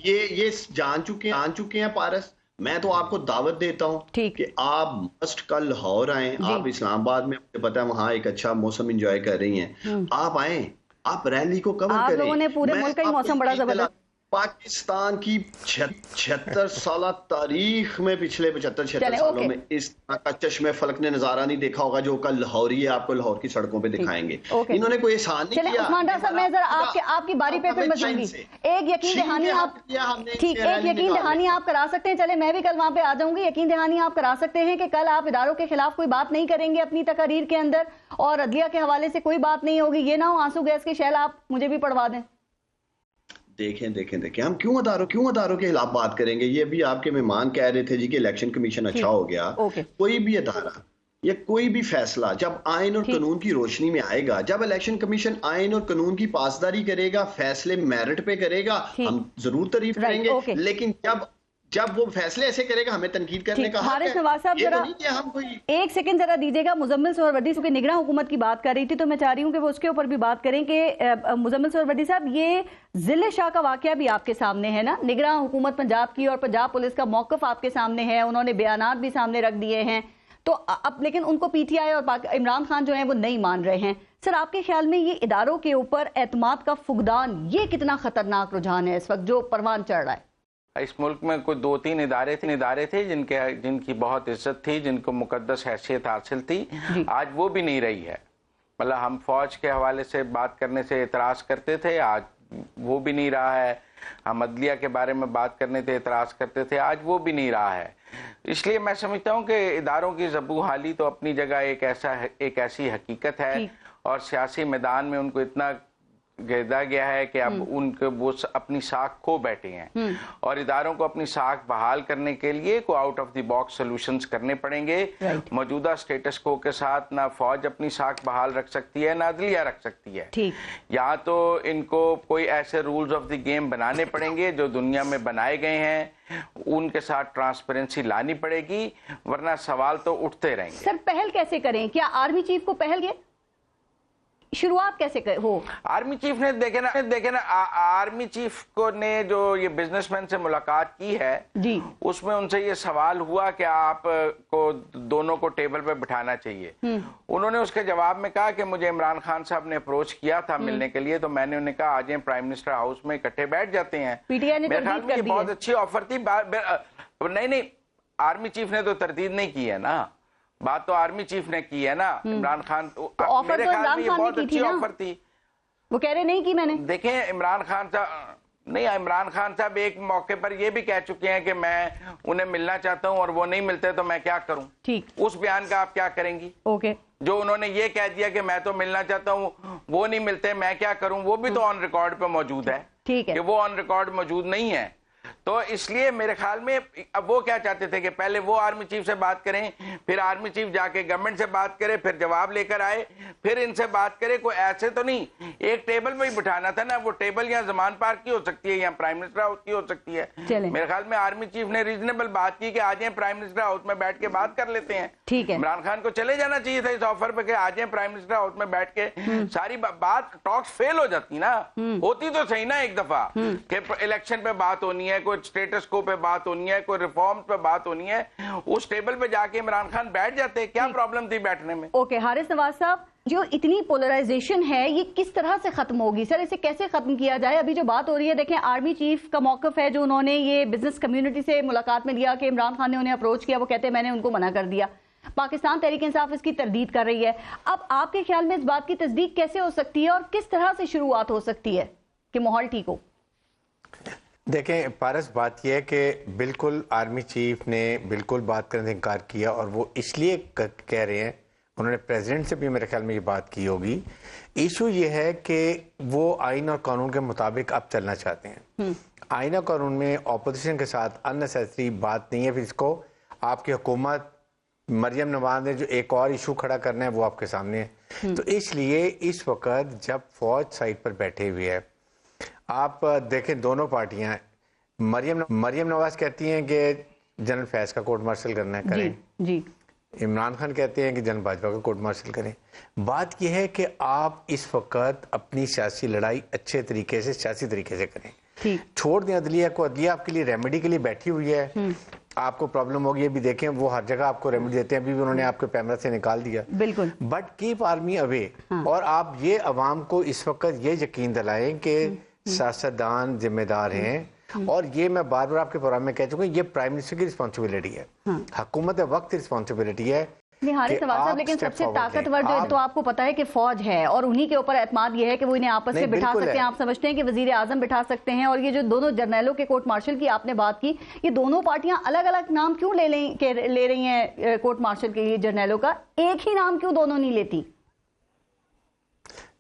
ये जान चुके हैं पारस। मैं तो आपको दावत देता हूँ कि आप मस्ट कल लाहौर आए। आप इस्लामाबाद में, मुझे पता है वहाँ एक अच्छा मौसम एंजॉय कर रही हैं, आप आए, आप रैली को कवर करें। आप लोगों ने पूरे मुल्क का ही मौसम बड़ा जबरदस्त। पाकिस्तान की 76 साल तारीख में, पिछले 75-76 सालों में इस तरह का चश्मे फलक ने नजारा नहीं देखा होगा जो कल लाहौरी है आपको लाहौर की सड़कों पे दिखाएंगे। इन्होंने कोई एहसान नहीं किया। उस्मान डार साहब, मैं जरा आपकी बारी पे फिर बचूंगी। एक यकीन दहानी आप, ठीक, एक यकीन दहानी आप करा सकते हैं। चले मैं भी कल वहां पे आ जाऊंगी। यकीन दहानी आप करा सकते हैं कि कल आप इदारों के खिलाफ कोई बात नहीं करेंगे अपनी तकरीर के अंदर, और अदलिया के हवाले से कोई बात नहीं होगी। ये ना हो आंसू गैस की शैल आप मुझे भी पढ़वा दें। देखें हम क्यों अदारों के खिलाफ बात करेंगे? ये भी आपके मेहमान कह रहे थे जी कि इलेक्शन कमीशन अच्छा हो गया। कोई भी अदारा या कोई भी फैसला जब आइन और कानून की रोशनी में आएगा, जब इलेक्शन कमीशन आइन और कानून की पासदारी करेगा, फैसले मेरिट पे करेगा, हम जरूर तारीफ करेंगे। लेकिन जब वो फैसले ऐसे करेगा, हमें तनकीद करने का हक है। नवाज साहब जरा एक सेकंड जरा दीजिएगा। मुजम्मिल सोहरवर्दी क्योंकि निगरान हुकूमत की बात कर रही थी, तो मैं चाह रही हूँ कि वो उसके ऊपर भी बात करें कि मुजम्मिल सोहरवर्दी साहब, ये जिले शाह का वाकया भी आपके सामने है ना, निगरान हुकूमत पंजाब की और पंजाब पुलिस का मौकफ आपके सामने है, उन्होंने बयानात भी सामने रख दिए हैं, तो अब लेकिन उनको PTI और इमरान खान जो है वो नहीं मान रहे हैं। सर, आपके ख्याल में ये इदारों के ऊपर एतमाद का फुकदान, ये कितना खतरनाक रुझान है इस वक्त जो परवान चढ़ रहा है? इस मुल्क में कोई 2-3 इदारे थे जिनकी बहुत इज्जत थी, जिनको मुकद्दस हैसियत हासिल थी, आज वो भी नहीं रही है। मतलब हम फौज के हवाले से बात करने से एतराज़ करते थे, आज वो भी नहीं रहा है। हम अदलिया के बारे में बात करने से एतराज़ करते थे, आज वो भी नहीं रहा है। इसलिए मैं समझता हूँ कि इदारों की ज़बू हाली तो अपनी जगह एक ऐसी हकीकत है, और सियासी मैदान में उनको इतना घेरा गया है कि अब उनको वो अपनी साख खो बैठे हैं, और इदारों को अपनी साख बहाल करने के लिए को out of the box solutions करने पड़ेंगे। मौजूदा स्टेटस को के साथ ना फौज अपनी साख बहाल रख सकती है, ना अदलिया रख सकती है। या तो इनको कोई ऐसे रूल्स ऑफ द गेम बनाने पड़ेंगे जो दुनिया में बनाए गए हैं, उनके साथ ट्रांसपेरेंसी लानी पड़ेगी, वरना सवाल तो उठते रहेंगे। सर, पहल कैसे करें? क्या आर्मी चीफ को पहल के शुरुआत कैसे हो? आर्मी चीफ ने देखे ना आर्मी चीफ को ने जो ये बिजनेसमैन से मुलाकात की है जी, उसमें उनसे ये सवाल हुआ कि आप को दोनों को टेबल पे बिठाना चाहिए। उन्होंने उसके जवाब में कहा कि मुझे इमरान खान साहब ने अप्रोच किया था मिलने के लिए, तो मैंने उन्हें कहा आ जाएं प्राइम मिनिस्टर हाउस में इकट्ठे बैठ जाते हैं। PTI ने मेरे ख्याल में ये बहुत अच्छी ऑफर थी। नहीं, आर्मी चीफ ने तो तरदीद नहीं की है ना, बात तो आर्मी चीफ ने की है ना। इमरान खान मेरे ख्याल में ये बहुत अच्छी ऑफर थी, वो कह रहे नहीं की मैंने। देखें, इमरान खान साहब एक मौके पर ये भी कह चुके हैं कि मैं उन्हें मिलना चाहता हूं और वो नहीं मिलते तो मैं क्या करूं। ठीक, उस बयान का आप क्या करेंगी? ओके, जो उन्होंने ये कह दिया कि मैं तो मिलना चाहता हूं, वो नहीं मिलते, मैं क्या करूं, वो भी तो ऑन रिकॉर्ड पे मौजूद है। ठीक है, कि वो ऑन रिकॉर्ड मौजूद नहीं है। तो इसलिए मेरे ख्याल में अब वो क्या चाहते थे कि पहले वो आर्मी चीफ से बात करें, फिर आर्मी चीफ जाके गवर्नमेंट से बात करे, फिर जवाब लेकर आए, फिर इनसे बात करे। कोई ऐसे तो नहीं, एक टेबल में ही बिठाना था ना। वो टेबल यहाँ जमान पार्क की हो सकती है या प्राइम मिनिस्टर हाउस की हो सकती है। मेरे ख्याल में आर्मी चीफ ने रीजनेबल बात की कि आ जाए प्राइम मिनिस्टर हाउस में बैठ के बात कर लेते हैं। ठीक है, इमरान खान को चले जाना चाहिए था इस ऑफर पे कि आ जाए प्राइम मिनिस्टर हाउस में बैठ के। सारी बात टॉक्स फेल हो जाती ना, होती तो सही ना एक दफा कि इलेक्शन पे बात होनी है, कोई स्टेटस को पे बात होनी है, कोई रिफॉर्म्स पे बात होनी है, उस टेबल पे जाके इमरान खान बैठ जाते। क्या प्रॉब्लम थी बैठने में? ओके, हारिस नवाज साहब, जो इतनी पोलराइजेशन है ये किस तरह से खत्म होगी सर? इसे कैसे खत्म किया जाए? अभी जो बात हो रही है, देखें आर्मी चीफ का मौकफ है जो उन्होंने ये बिजनेस कम्युनिटी से मुलाकात में लिया कि इमरान खान ने उन्हें अप्रोच किया, वो कहते हैं मैंने उनको मना कर दिया। पाकिस्तान तहरीक इंसाफ इसकी तरदीद कर रही है। अब आपके ख्याल में इस बात की तस्दीक कैसे हो सकती है और किस तरह से शुरुआत हो सकती है कि माहौल ठीक हो? देखें पारस, बात यह है कि बिल्कुल आर्मी चीफ ने बिल्कुल बात करने से इनकार किया और वो इसलिए कह रहे हैं, उन्होंने प्रेसिडेंट से भी मेरे ख्याल में ये बात की होगी। इशू ये है कि वो आइन और कानून के मुताबिक अब चलना चाहते हैं। आइन और कानून में ऑपोजिशन के साथ अननेसेसरी बात नहीं है। फिर इसको आपकी हुकूमत मरियम नवाज ने जो एक और इशू खड़ा करना है वो आपके सामने है। तो इसलिए इस वक्त जब फौज साइड पर बैठे हुए है, आप देखें दोनों पार्टियां, मरियम नवाज कहती हैं कि जनरल फैज का कोर्ट मार्शल करना है, करें जी। इमरान खान कहते हैं कि जनरल बाजवा का कोर्ट मार्शल करें। बात यह है कि आप इस वक्त अपनी सियासी लड़ाई अच्छे तरीके से, सियासी तरीके से करें, छोड़ दें अदलिया को। अदलिया आपके लिए रेमेडी के लिए बैठी हुई है। आपको प्रॉब्लम होगी, अभी देखें वो हर जगह आपको रेमेडी देते हैं। अभी भी उन्होंने आपको कैमरा से निकाल दिया, बिल्कुल। But keep army away. और आप ये अवाम को इस वक्त ये यकीन दिलाएं कि सियासतदान जिम्मेदार हैं। और ये मैं बार बार आपके प्रोग्राम में कह चुका हूँ, ये प्राइम मिनिस्टर की रिस्पॉन्सिबिलिटी है, हुकूमत वक्त रिस्पॉन्सिबिलिटी है। हारिस नवाज साहब, लेकिन सबसे ताकतवर जो तो आपको पता है कि फौज है और उन्हीं के ऊपर एतमाद ये है कि वो इन्हें आपस में बिठा सकते हैं। आप समझते हैं कि वजीर आजम बिठा सकते हैं? और ये जो दोनों जर्नैलों के कोर्ट मार्शल की आपने बात की, ये दोनों पार्टियां अलग अलग नाम क्यों ले रही हैं कोर्ट मार्शल के लिए जर्नैलों का? एक ही नाम क्यों दोनों नहीं लेती?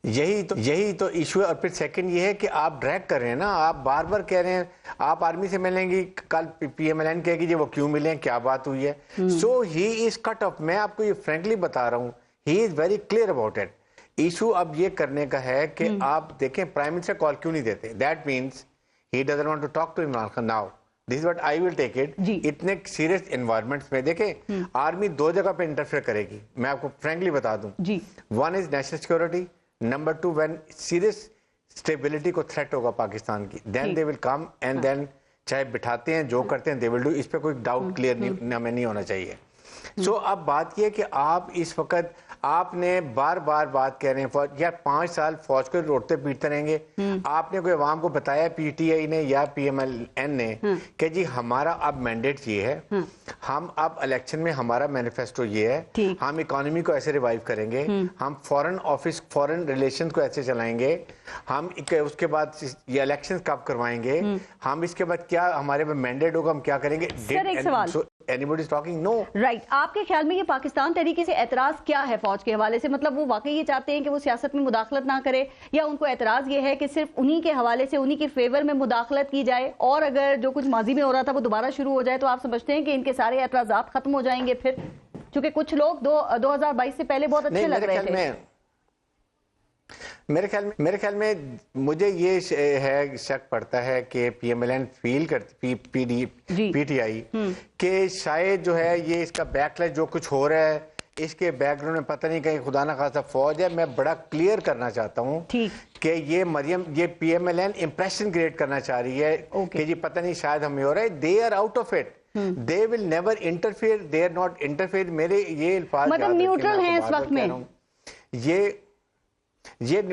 यही तो इशू है। और फिर सेकंड ये है कि आप ड्रैग कर रहे हैं ना, आप बार बार कह रहे हैं आप आर्मी से मिलेंगी, कल पीएमएलएन कहेगी जी वो क्यों मिले, क्या बात हुई है। सो ही इज कट ऑफ। मैं आपको ये फ्रेंकली बता रहा हूँ, he is very clear about it. Issue अब ये करने का है कि आप देखें प्राइम मिनिस्टर कॉल क्यों नहीं देते। That means he doesn't want to talk to Imran Khan now. This is what I will take it. इतने सीरियस एनवायरमेंट्स में देखें आर्मी दो जगह पे इंटरफेयर करेगी, मैं आपको फ्रेंकली बता दूं। One is national security, number two when serious stability को थ्रेट होगा पाकिस्तान की, then they will come and then चाहे बिठाते हैं जो करते हैं दे विल डू। इस पे कोई डाउट क्लियर हमें नहीं होना चाहिए। सो अब बात यह कि आप इस वक्त आपने बार बार बात कह रहे हैं फौज, यार 5 साल फौज को रोटते पीटते रहेंगे। आपने कोई अवाम को बताया पीटीआई ने या पीएमएलएन ने कि जी हमारा अब मैंडेट ये है, हम अब इलेक्शन में हमारा मैनिफेस्टो ये है, हम इकोनॉमी को ऐसे रिवाइव करेंगे, हम फॉरेन रिलेशन को ऐसे चलाएंगे, हम उसके बाद ये इलेक्शन कब करवाएंगे, हम इसके बाद क्या हमारे में मैंडेट होगा, हम क्या करेंगे। Anybody is talking? No. Right. आपके ख्याल में ये पाकिस्तान तरीके से एतराज क्या है फौज के हवाले से? मतलब वो वाकई ये चाहते हैं कि वो सियासत में मुदाखलत ना करे, या उनको एतराज ये है कि सिर्फ उन्हीं के हवाले से, उन्हीं के फेवर में मुदाखलत की जाए और अगर जो कुछ माजी में हो रहा था वो दोबारा शुरू हो जाए तो आप समझते हैं कि इनके सारे एतराजात खत्म हो जाएंगे फिर? क्योंकि कुछ लोग 2022 से पहले बहुत अच्छे लग रहे थे। मेरे ख्याल में मुझे ये है शक पड़ता है कि पीएमएलएन फील करती पीटीआई कि शायद जो है ये इसका बैकलैश जो कुछ हो रहा है इसके बैकग्राउंड में पता नहीं कहीं खुदा ना खासा फौज है। मैं बड़ा क्लियर करना चाहता हूँ कि ये पीएमएलएन इंप्रेशन क्रिएट करना चाह रही है कि जी पता नहीं शायद हमें हो रहा है। They are out of it, they will never interfere, they are not interfere. मेरे ये अल्फाज मतलब न्यूट्रल हैं इस वक्त में ये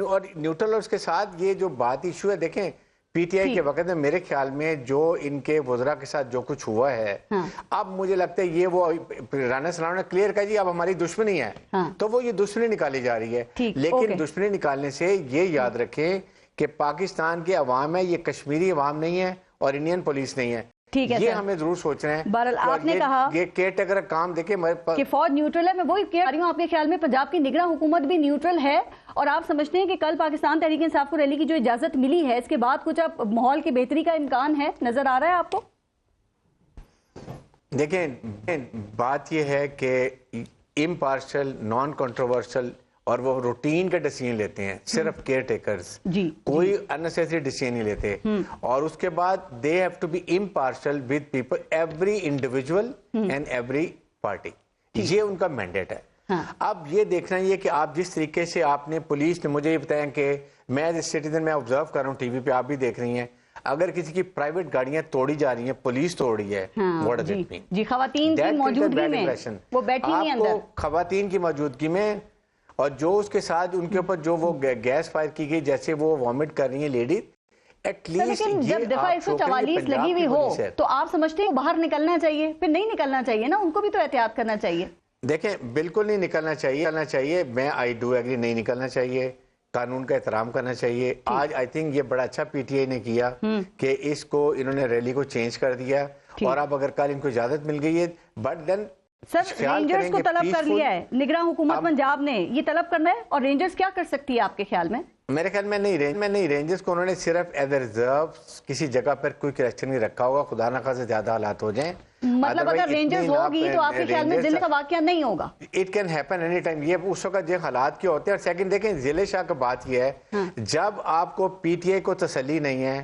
और न्यूट्रल। और उसके साथ ये जो बात इशू है, देखें पीटीआई के वक्त में मेरे ख्याल में जो इनके वज़रा के साथ जो कुछ हुआ है, अब मुझे लगता है ये वो राना सलाम ने क्लियर कहा जी अब हमारी दुश्मनी है, तो वो ये दुश्मनी निकाली जा रही है। लेकिन दुश्मनी निकालने से ये याद रखें कि पाकिस्तान के अवाम है, ये कश्मीरी अवाम नहीं है और इंडियन पुलिस नहीं है। ठीक है ये सर। हमें जरूर सोचना है। बहरहाल आपने कहा ये केयर टेकर काम देखे कि फौज न्यूट्रल है, मैं वही कह रही हूँ, आपके ख्याल में पंजाब की निगरान हुकूमत भी न्यूट्रल है? और आप समझते हैं कि कल पाकिस्तान तहरीक इंसाफ को रैली की जो इजाजत मिली है, इसके बाद कुछ अब माहौल की बेहतरी का इम्कान है, नजर आ रहा है आपको? देखें, बात यह है कि इम्पार्शल, नॉन कंट्रोवर्शियल और वो रूटीन का डिसीजन लेते हैं, सिर्फ केयर टेकर्स, कोई अननेसेसरी डिसीजन नहीं लेते। और उसके बाद they have to be impartial with people, every individual and every party, ये उनका मैंडेट है। हाँ। अब ये देखना ये कि आप जिस तरीके से आपने, पुलिस ने मुझे ये बताया कि मैं एज ए सिटीजन मैं ऑब्जर्व कर रहा हूँ, टीवी पे आप भी देख रही हैं, अगर किसी की प्राइवेट गाड़ियां तोड़ी जा रही हैं, पुलिस तोड़ रही है, व्हाट डज इट मीन? जी, खवातीन की मौजूदगी में वो बैठी नहीं अंदर, खवातीन की मौजूदगी में, और जो उसके साथ उनके ऊपर जो वो गैस फायर की गई, जैसे वो वॉमिट कर रही है लेडीज, लेकिन जब दफा 144 लगी हुई हो तो आप समझते हैं बाहर निकलना चाहिए? फिर नहीं निकलना चाहिए ना, उनको भी तो एहतियात करना चाहिए। देखें, बिल्कुल नहीं निकलना चाहिए, मैं आई डू एग्री, नहीं निकलना चाहिए, कानून का एहतराम करना चाहिए। आज आई थिंक ये बड़ा अच्छा पीटीआई ने किया कि इसको इन्होंने रैली को चेंज कर दिया, और अब अगर कल इनको इजाजत मिल गई है, बट देन सर रेंजर्स को तलब कर लिया है निगरान हुकूमत पंजाब ने, ये तलब करना है, और रेंजर्स क्या कर सकती है आपके ख्याल में? मेरे ख्याल में नहीं, रेंजर्स को उन्होंने सिर्फ एज ए रिजर्व किसी जगह पर कोई करेक्शन नहीं रखा होगा, खुदा ना खासे ज्यादा हालात हो जाएं। मतलब अगर रेंजर्स होगी तो आपके ख्याल में जिले का वाकया नहीं होगा? It can happen any time, ये उस वक्त जो हालात के होते हैं। और सेकंड देखें, जिले शाह का बात यह है, जब आपको पीटीआई को तसल्ली नहीं है,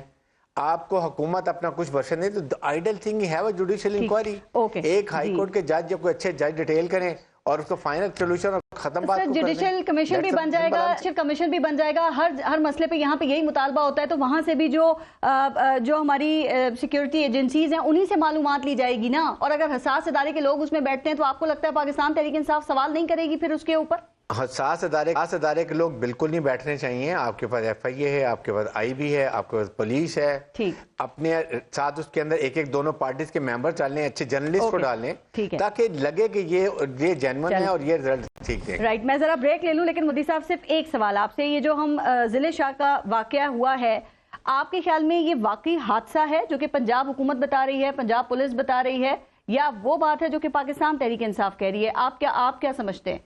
आपको हुकूमत अपना कुछ वर्षन नहीं, तो ideal thing have a judicial inquiry. एक हाई कोर्ट के जज, जब कोई अच्छे जज डिटेल करें और उसको फाइनल सोल्यूशन खत्म बात को जुडिशियल कमीशन भी बन जाएगा, कमीशन भी बन जाएगा, हर मसले पे यहाँ पे यही मुतालबा होता है, तो वहां से भी जो हमारी सिक्योरिटी एजेंसीज हैं उन्हीं से मालूमात ली जाएगी ना। और अगर हसास इदारे के लोग उसमें बैठते हैं तो आपको लगता है पाकिस्तान तहरीक इंसाफ सवाल नहीं करेगी फिर उसके ऊपर? हसास इदारे के लोग बिल्कुल नहीं बैठने चाहिए। आपके पास एफआईए है, आपके पास आईबी है, आपके पास पुलिस है, ठीक, अपने साथ उसके अंदर एक दोनों पार्टीज के मेंबर डालने, अच्छे जर्नलिस्ट को डालने, ताकि लगे कि ये जेन्युइन है और ये रिजल्ट ठीक है। राइट, मैं जरा ब्रेक ले लूं, लेकिन मोदी साहब सिर्फ एक सवाल आपसे, ये जो हम जिले शाह का वाकया हुआ है, आपके ख्याल में ये वाकई हादसा है जो कि पंजाब हुकूमत बता रही है, पंजाब पुलिस बता रही है, या वो बात है जो कि पाकिस्तान तहरीक इंसाफ कह रही है? आप क्या समझते हैं?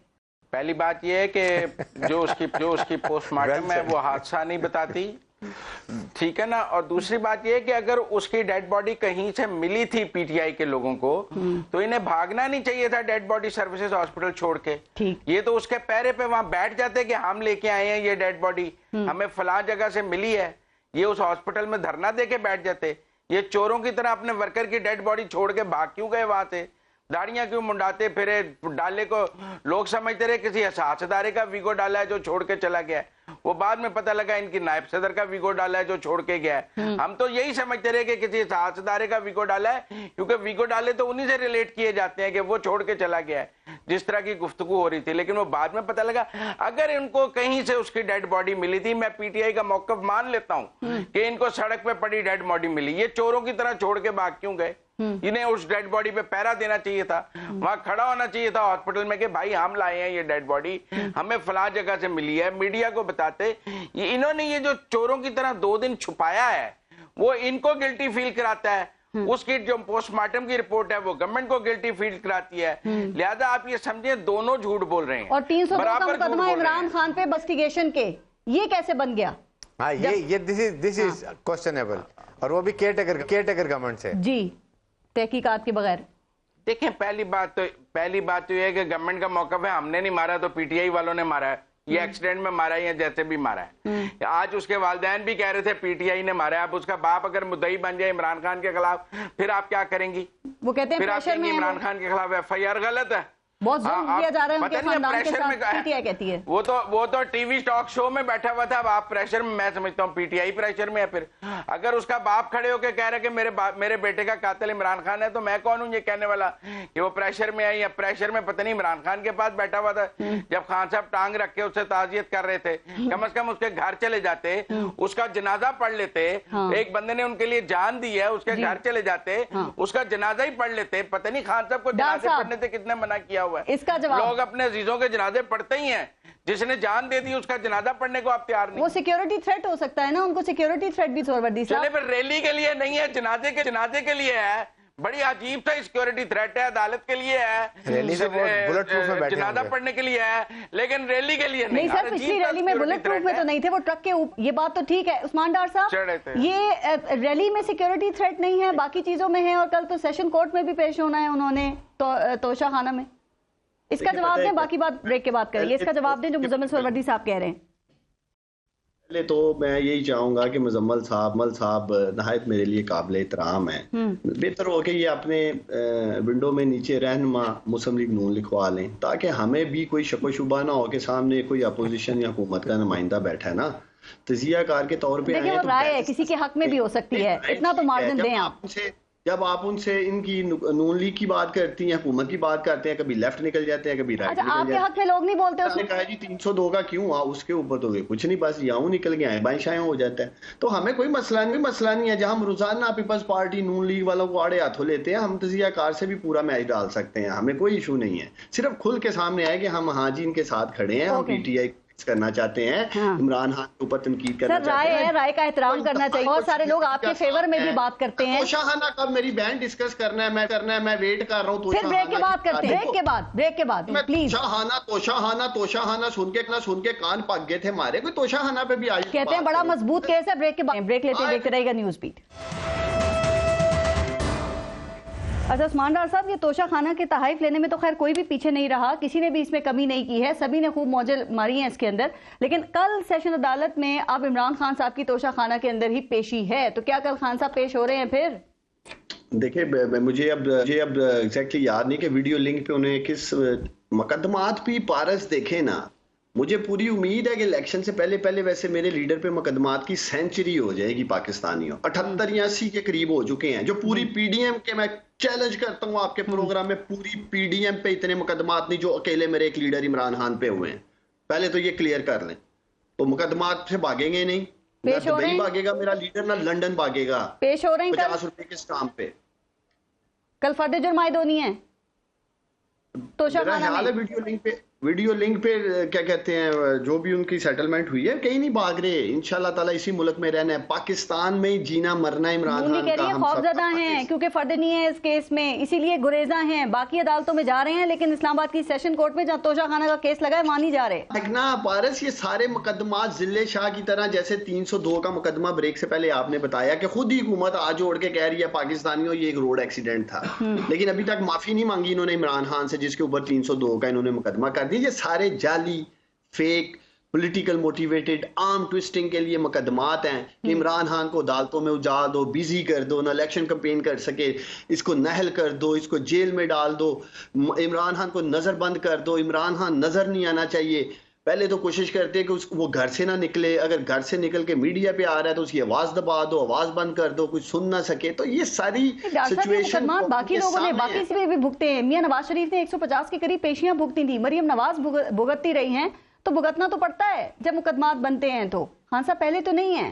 पहली बात यह है कि जो उसकी पोस्टमार्टम है वो हादसा नहीं बताती, ठीक है ना। और दूसरी बात यह है कि अगर उसकी डेड बॉडी कहीं से मिली थी पीटीआई के लोगों को, तो इन्हें भागना नहीं चाहिए था डेड बॉडी सर्विसेज हॉस्पिटल छोड़ के। ये तो उसके पैरे पे वहां बैठ जाते कि हम लेके आए हैं ये डेड बॉडी, हमें फलां जगह से मिली है, ये उस हॉस्पिटल में धरना दे के बैठ जाते। ये चोरों की तरह अपने वर्कर की डेड बॉडी छोड़ के भाग क्यों गए वहां से? दाढ़ियां क्यों मुंडाते फिरे? डाले को लोग समझते रहे किसी हसास इदारे का वीगो डाला है जो छोड़ के चला गया है, वो बाद में पता लगा इनकी नायब सदर का वीगो डाला है जो छोड़ के गया है। हम तो यही समझते रहे कि किसी हसास इदारे का वीगो डाला है, क्योंकि वीगो डाले तो उन्हीं से रिलेट किए जाते हैं कि वो छोड़ के चला गया है, जिस तरह की गुफ्तगू हो रही थी। लेकिन वो बाद में पता लगा अगर इनको कहीं से उसकी डेड बॉडी मिली थी, मैं पीटीआई का मौकफ मान लेता हूं कि इनको सड़क पे पड़ी डेड बॉडी मिली, ये चोरों की तरह छोड़ के भाग क्यों गए? इन्हें उस डेड बॉडी पे पहरा देना चाहिए था, वहां खड़ा होना चाहिए था हॉस्पिटल में कि भाई हम लाए हैं ये डेड बॉडी, हमें फलां जगह से मिली है, मीडिया को बताते। इन्होंने ये जो चोरों की तरह 2 दिन छुपाया है वो इनको गिल्टी फील कराता है, उसकी जो पोस्टमार्टम की रिपोर्ट है वो गवर्नमेंट को गिल्टी फील कराती है। लिहाजा आप ये समझे दोनों झूठ बोल रहे हैं। और 302 का मुकदमा इमरान खान पे इन्वेस्टिगेशन के, ये कैसे बन गया? हाँ, ये दिस इज क्वेश्चनेबल, और वो भी केयरटेकर गवर्नमेंट से जी, तहकीकात के बगैर। देखें, पहली बात तो ये है कि गवर्नमेंट का मौकफ है, हमने नहीं मारा तो पीटीआई वालों ने मारा है, ये एक्सीडेंट में मारा है या जैसे भी मारा है। आज उसके वालिदैन भी कह रहे थे पीटीआई ने मारा है। अब उसका बाप अगर मुद्दई बन जाए इमरान खान के खिलाफ, फिर आप क्या करेंगी? वो कहते हैं फिर आप कहेंगे इमरान खान के खिलाफ एफआईआर गलत है, बहुत जुल्म किया जा रहा है उनके खानदान के साथ, पीटीआई कहती है। वो तो टीवी टॉक शो में बैठा हुआ था, अब आप प्रेशर में, मैं समझता हूँ पीटीआई प्रेशर में है। फिर अगर उसका बाप खड़े होकर कह रहा है कि मेरे बेटे का कातिल इमरान खान है, तो मैं कौन हूँ ये कहने वाला कि वो प्रेशर में है? या प्रेशर में पता नहीं इमरान खान के पास बैठा हुआ था, जब खान साहब टांग रख के उससे ताजियत कर रहे थे, कम से कम उसके घर चले जाते, उसका जनाजा पढ़ लेते। एक बंदे ने उनके लिए जान दी है, उसके घर चले जाते, उसका जनाजा ही पढ़ लेते। पता नहीं खान साहब को जनाजे पढ़ने से किसने मना किया हुआ है? इसका जवाब लोग अपने अजीजों के जनाजे पढ़ते ही हैं, जिसने जान दे दी उसका जनाजा पढ़ने को आप तैयार नहीं। वो सिक्योरिटी थ्रेट हो सकता है ना, उनको सिक्योरिटी थ्रेट भी सोहरवर्दी साहब। चले फिर रैली के लिए नहीं है, जनाजे के लिए है। बड़ी अजीब सा सिक्योरिटी थ्रेट है, अदालत के लिए है, बुलेट प्रूफ में बैठे जनाजा पढ़ने के लिए है, लेकिन रैली के लिए नहीं। सर पिछली रैली में बुलेट प्रूफ में तो नहीं थे, वो ट्रक के ऊपर, ये बात तो ठीक है उस्मान डार साहब, ये रैली में सिक्योरिटी थ्रेट नहीं है, बाकी चीजों में है। और कल तो सेशन कोर्ट में भी पेश होना है उन्होंने तोशा खाना में। इसका जवाब दें, बाकी बात ब्रेक के बाद करेंगे। इसका जवाब दें जो मुजम्मिल सोहरवर्दी साहब कह रहे हैं। पहले तो मैं यही चाहूंगा कि मुजम्मल साहब नहायत मेरे लिए काबिल एहतराम है। बेहतर हो कि ये अपने विंडो में नीचे रहनुमा मुस्लिम लीग नून लिखवा लें, ताकि हमें भी कोई शको शुबा ना हो कि सामने कोई अपोजिशन या हुकूमत का नुमाइंदा बैठा है ना, तजियाकार के तौर पे देखिए, राय है किसी के हक में भी हो सकती है, इतना तो मार्जिन दें आप। जब आप उनसे इनकी नून लीग की बात करती हैं, हुकूमत की बात करते हैं, कभी लेफ्ट निकल जाते हैं, कभी राइट निकल जाते हैं। आपके हक में लोग नहीं बोलते? उसने कहा जी 302 का क्यों हुआ, उसके ऊपर तो कुछ नहीं, बस यूं निकल गए हैं, बाएं शाएं हो जाता है। तो हमें कोई मसला नहीं है। जहां हम रोजाना पीपल्स पार्टी नून लीग वालों को आड़े हाथों लेते हैं, हम तजियाकार से भी पूरा मैच डाल सकते हैं, हमें कोई इशू नहीं है। सिर्फ खुल के सामने आए कि हम हाँ जी इनके साथ खड़े हैं, हम पीटीआई करना चाहते हैं, इमरान खान के ऊपर तनकीद करना चाहते हैं। राय का एहतराम करना चाहिए। बहुत सारे लोग आपके फेवर में भी बात करते हैं। तोशाखाना कब मेरी बहन डिस्कस करना है, मैं वेट कर रहा हूँ। फिर ब्रेक के बाद करते हैं, ब्रेक के बाद प्लीज। तोशाखाना सुन के कान पक गए थे हमारे। कोई तोशाखाना पे भी आज कहते हैं बड़ा मजबूत केस है। ब्रेक के बाद ब्रेक लेते रहेगा न्यूज बीट। अच्छा उस्मान डार साहब, ये तोशा खाना के तहाइफ लेने में तो खैर कोई भी पीछे नहीं रहा, किसी ने भी इसमें कमी नहीं की है, सभी ने खूब मौजें मारी हैं इसके अंदर। लेकिन कल सेशन अदालत में अब इमरान खान साहब की तोशा खाना के अंदर ही पेशी है, तो क्या कल खान साहब पेश हो रहे हैं फिर? देखिए मुझे अब एग्जैक्टली याद नहीं कि वीडियो लिंक पे उन्हें किस मुकदमात पे पारस देखे ना। मुझे पूरी उम्मीद है कि इलेक्शन से पहले वैसे मेरे लीडर पे मुकदमात की सेंचुरी हो जाएगी पाकिस्तानियों। 78-80 के करीब हो चुके हैं, जो पूरी पीडीएम के, मैं चैलेंज करता हूं आपके प्रोग्राम में, पूरी पीडीएम पे इतने मुकदमात नहीं जो अकेले मेरे एक लीडर इमरान खान पे हुए हैं। पहले तो ये क्लियर कर लें। तो मुकदमात से भागेंगे नहीं, ना दुबई भागेगा मेरा लीडर, ना लंदन भागेगा। पेश हो रहे हैं 50 रुपए के स्टाम्प पे। कल फर्द जुर्माए दोनी है तोशा खाना में। वीडियो लिंक पे क्या कहते हैं, जो भी उनकी सेटलमेंट हुई है, कहीं नहीं भाग रहे। इंशाल्लाह ताला इसी मुल्क में रहना है, पाकिस्तान में जीना मरना इमरान खान का। हम खौफजदा हैं क्योंकि फर्द नहीं है इस केस में, इसीलिए गुरेजा हैं। बाकी अदालतों में जा रहे हैं, लेकिन इस्लामाबाद की सेशन कोर्ट में जहाँ तोशा खाना का केस लगा है वहां नहीं जा रहे। ना पारस, ये सारे मुकदमात जिले शाह की तरह, जैसे 302 का मुकदमा ब्रेक से पहले आपने बताया कि खुद ही हुकूमत आज जोड़ के कह रही है पाकिस्तानियों ये एक रोड एक्सीडेंट था, लेकिन अभी तक माफी नहीं मांगी इन्होंने इमरान खान से, जिसके ऊपर 302 का इन्होंने मुकदमा कर दिया। ये सारे जाली, fake, political motivated, arm twisting के लिए मुकदमात हैं कि इमरान खान को अदालतों में उजाड़ दो, बिजी कर दो, ना इलेक्शन कैंपेन कर सके, इसको नहल कर दो, इसको जेल में डाल दो, इमरान खान को नजरबंद कर दो, इमरान खान नजर नहीं आना चाहिए। पहले तो कोशिश करते हैं कि वो घर से ना निकले, अगर घर से निकल के मीडिया पे आ रहा है तो उसकी आवाज दबा दो, आवाज बंद कर दो, कुछ सुन ना सके। तो ये सारी सिचुएशन बाकी लोगों ने बाकी से भी भुगते हैं। मियां नवाज शरीफ ने 150 के करीब पेशियां भुगती थी, मरियम नवाज भुगतती रही हैं, तो भुगतना तो पड़ता है जब मुकदमात बनते हैं। तो खान साहब पहले तो नहीं है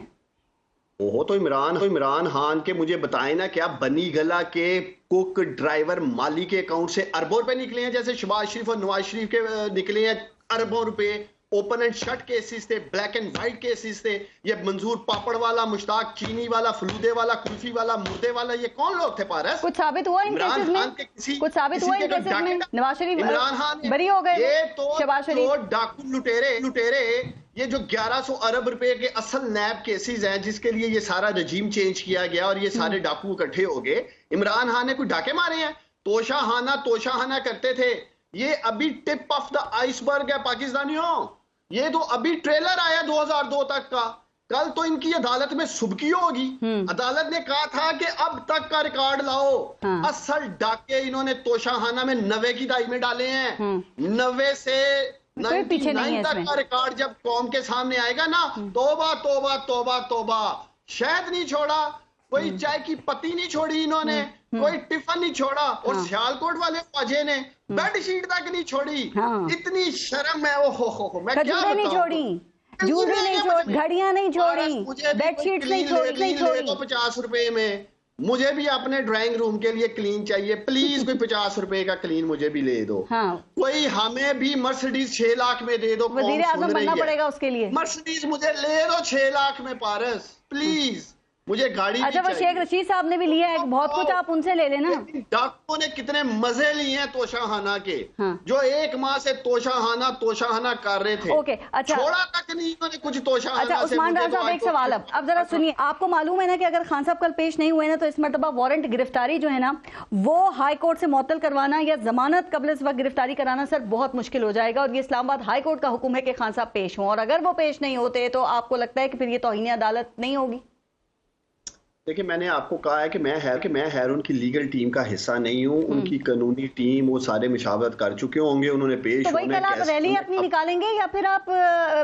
वो तो इमरान खान के मुझे बताए ना, क्या बनी गला के कुक, ड्राइवर, माली के अकाउंट से अरबों रुपए निकले हैं, जैसे शहबाज शरीफ और नवाज शरीफ के निकले हैं अरबों रुपए। ओपन एंड शट केसेस थे, ब्लैक एंड व्हाइट केसेस थे। ये मंजूर पापड़ वाला, मुश्ताक चीनी वाला, फलूदे वाला, कुल्फी वाला, मुर्दे वाला, ये कौन लोग थे पारस? कुछ साबित हुआ इन केसेस में? कुछ साबित हुआ इन केसेस में? नवाज शरीफ, इमरान खान बरी हो गए। ये तो शहबाज शरीफ डाकू लुटेरे, ये जो 1100 अरब रुपए के असल नैब केसेस हैं, जिसके लिए ये सारा रजीम चेंज किया गया और ये सारे डाकू इकट्ठे हो गए। इमरान खान ने कोई डाके मारे हैं? तोशाहाना करते थे। ये अभी टिप ऑफ द आइसबर्ग है पाकिस्तानियों। ये तो अभी ट्रेलर आया 2002 तक का। कल तो इनकी अदालत में सुबकी होगी। अदालत ने कहा था कि अब तक का रिकॉर्ड लाओ। असल डाके इन्होंने तोशाहाना में 90 की दहाई में डाले हैं। 90 से 99 तक का रिकॉर्ड जब कौम के सामने आएगा ना, तौबा तौबा तौबा तौबा। शहद नहीं छोड़ा, कोई चाय की पत्ती नहीं छोड़ी इन्होंने, कोई टिफिन नहीं छोड़ा, और सियालकोट वाले ख्वाजे ने बेडशीट तक नहीं छोड़ी। इतनी शर्म है। ओहो, मैं क्या नहीं छोड़ी, जूलरी नहीं छोड़ी, घड़ियां नहीं छोड़ी, बेडशीट नहीं छोड़ी। 50 रुपए में मुझे भी अपने ड्राइंग रूम के लिए क्लीन चाहिए, प्लीज कोई 50 रुपए का क्लीन मुझे भी ले दो। हाँ। कोई हमें भी मर्सिडीज 6 लाख में दे दो, वजीर आज़म बनना पड़ेगा उसके लिए। मर्सिडीज मुझे ले दो 6 लाख में पारस, प्लीज मुझे गाड़ी। अच्छा, वो शेख रशीद साहब ने भी लिया है बहुत कुछ, आप उनसे ले लेना। डाकुओं ने कितने मजे लिए हैं तोशाखाना के। हाँ। जो 1 माह से तोशाखाना कर रहे थे। ओके, अच्छा, छोड़ा तक नहीं इन्होंने कुछ तोशाखाना। अच्छा उस्मान डार साहब, एक सवाल अब जरा सुनिए। आपको मालूम है ना कि अगर खान साहब कल पेश नहीं हुए ना तो इस मरतबा वारंट गिरफ्तारी जो है ना वो हाई कोर्ट से मुअत्तल करवाना या जमानत कबल इस वक्त गिरफ्तारी कराना सर बहुत मुश्किल हो जाएगा। और ये इस्लामाबाद हाई कोर्ट का हुक्म है कि खान साहब पेश हों, और अगर वो पेश नहीं होते तो आपको लगता है कि फिर ये तौहीन अदालत नहीं होगी? देखिए, मैंने आपको कहा है कि मैं हैर उनकी लीगल टीम का हिस्सा नहीं हूँ। उनकी कानूनी टीम वो सारे मुशावरत कर चुके होंगे, उन्होंने पेश तो भाई कल आप रैली अपनी निकालेंगे या फिर आप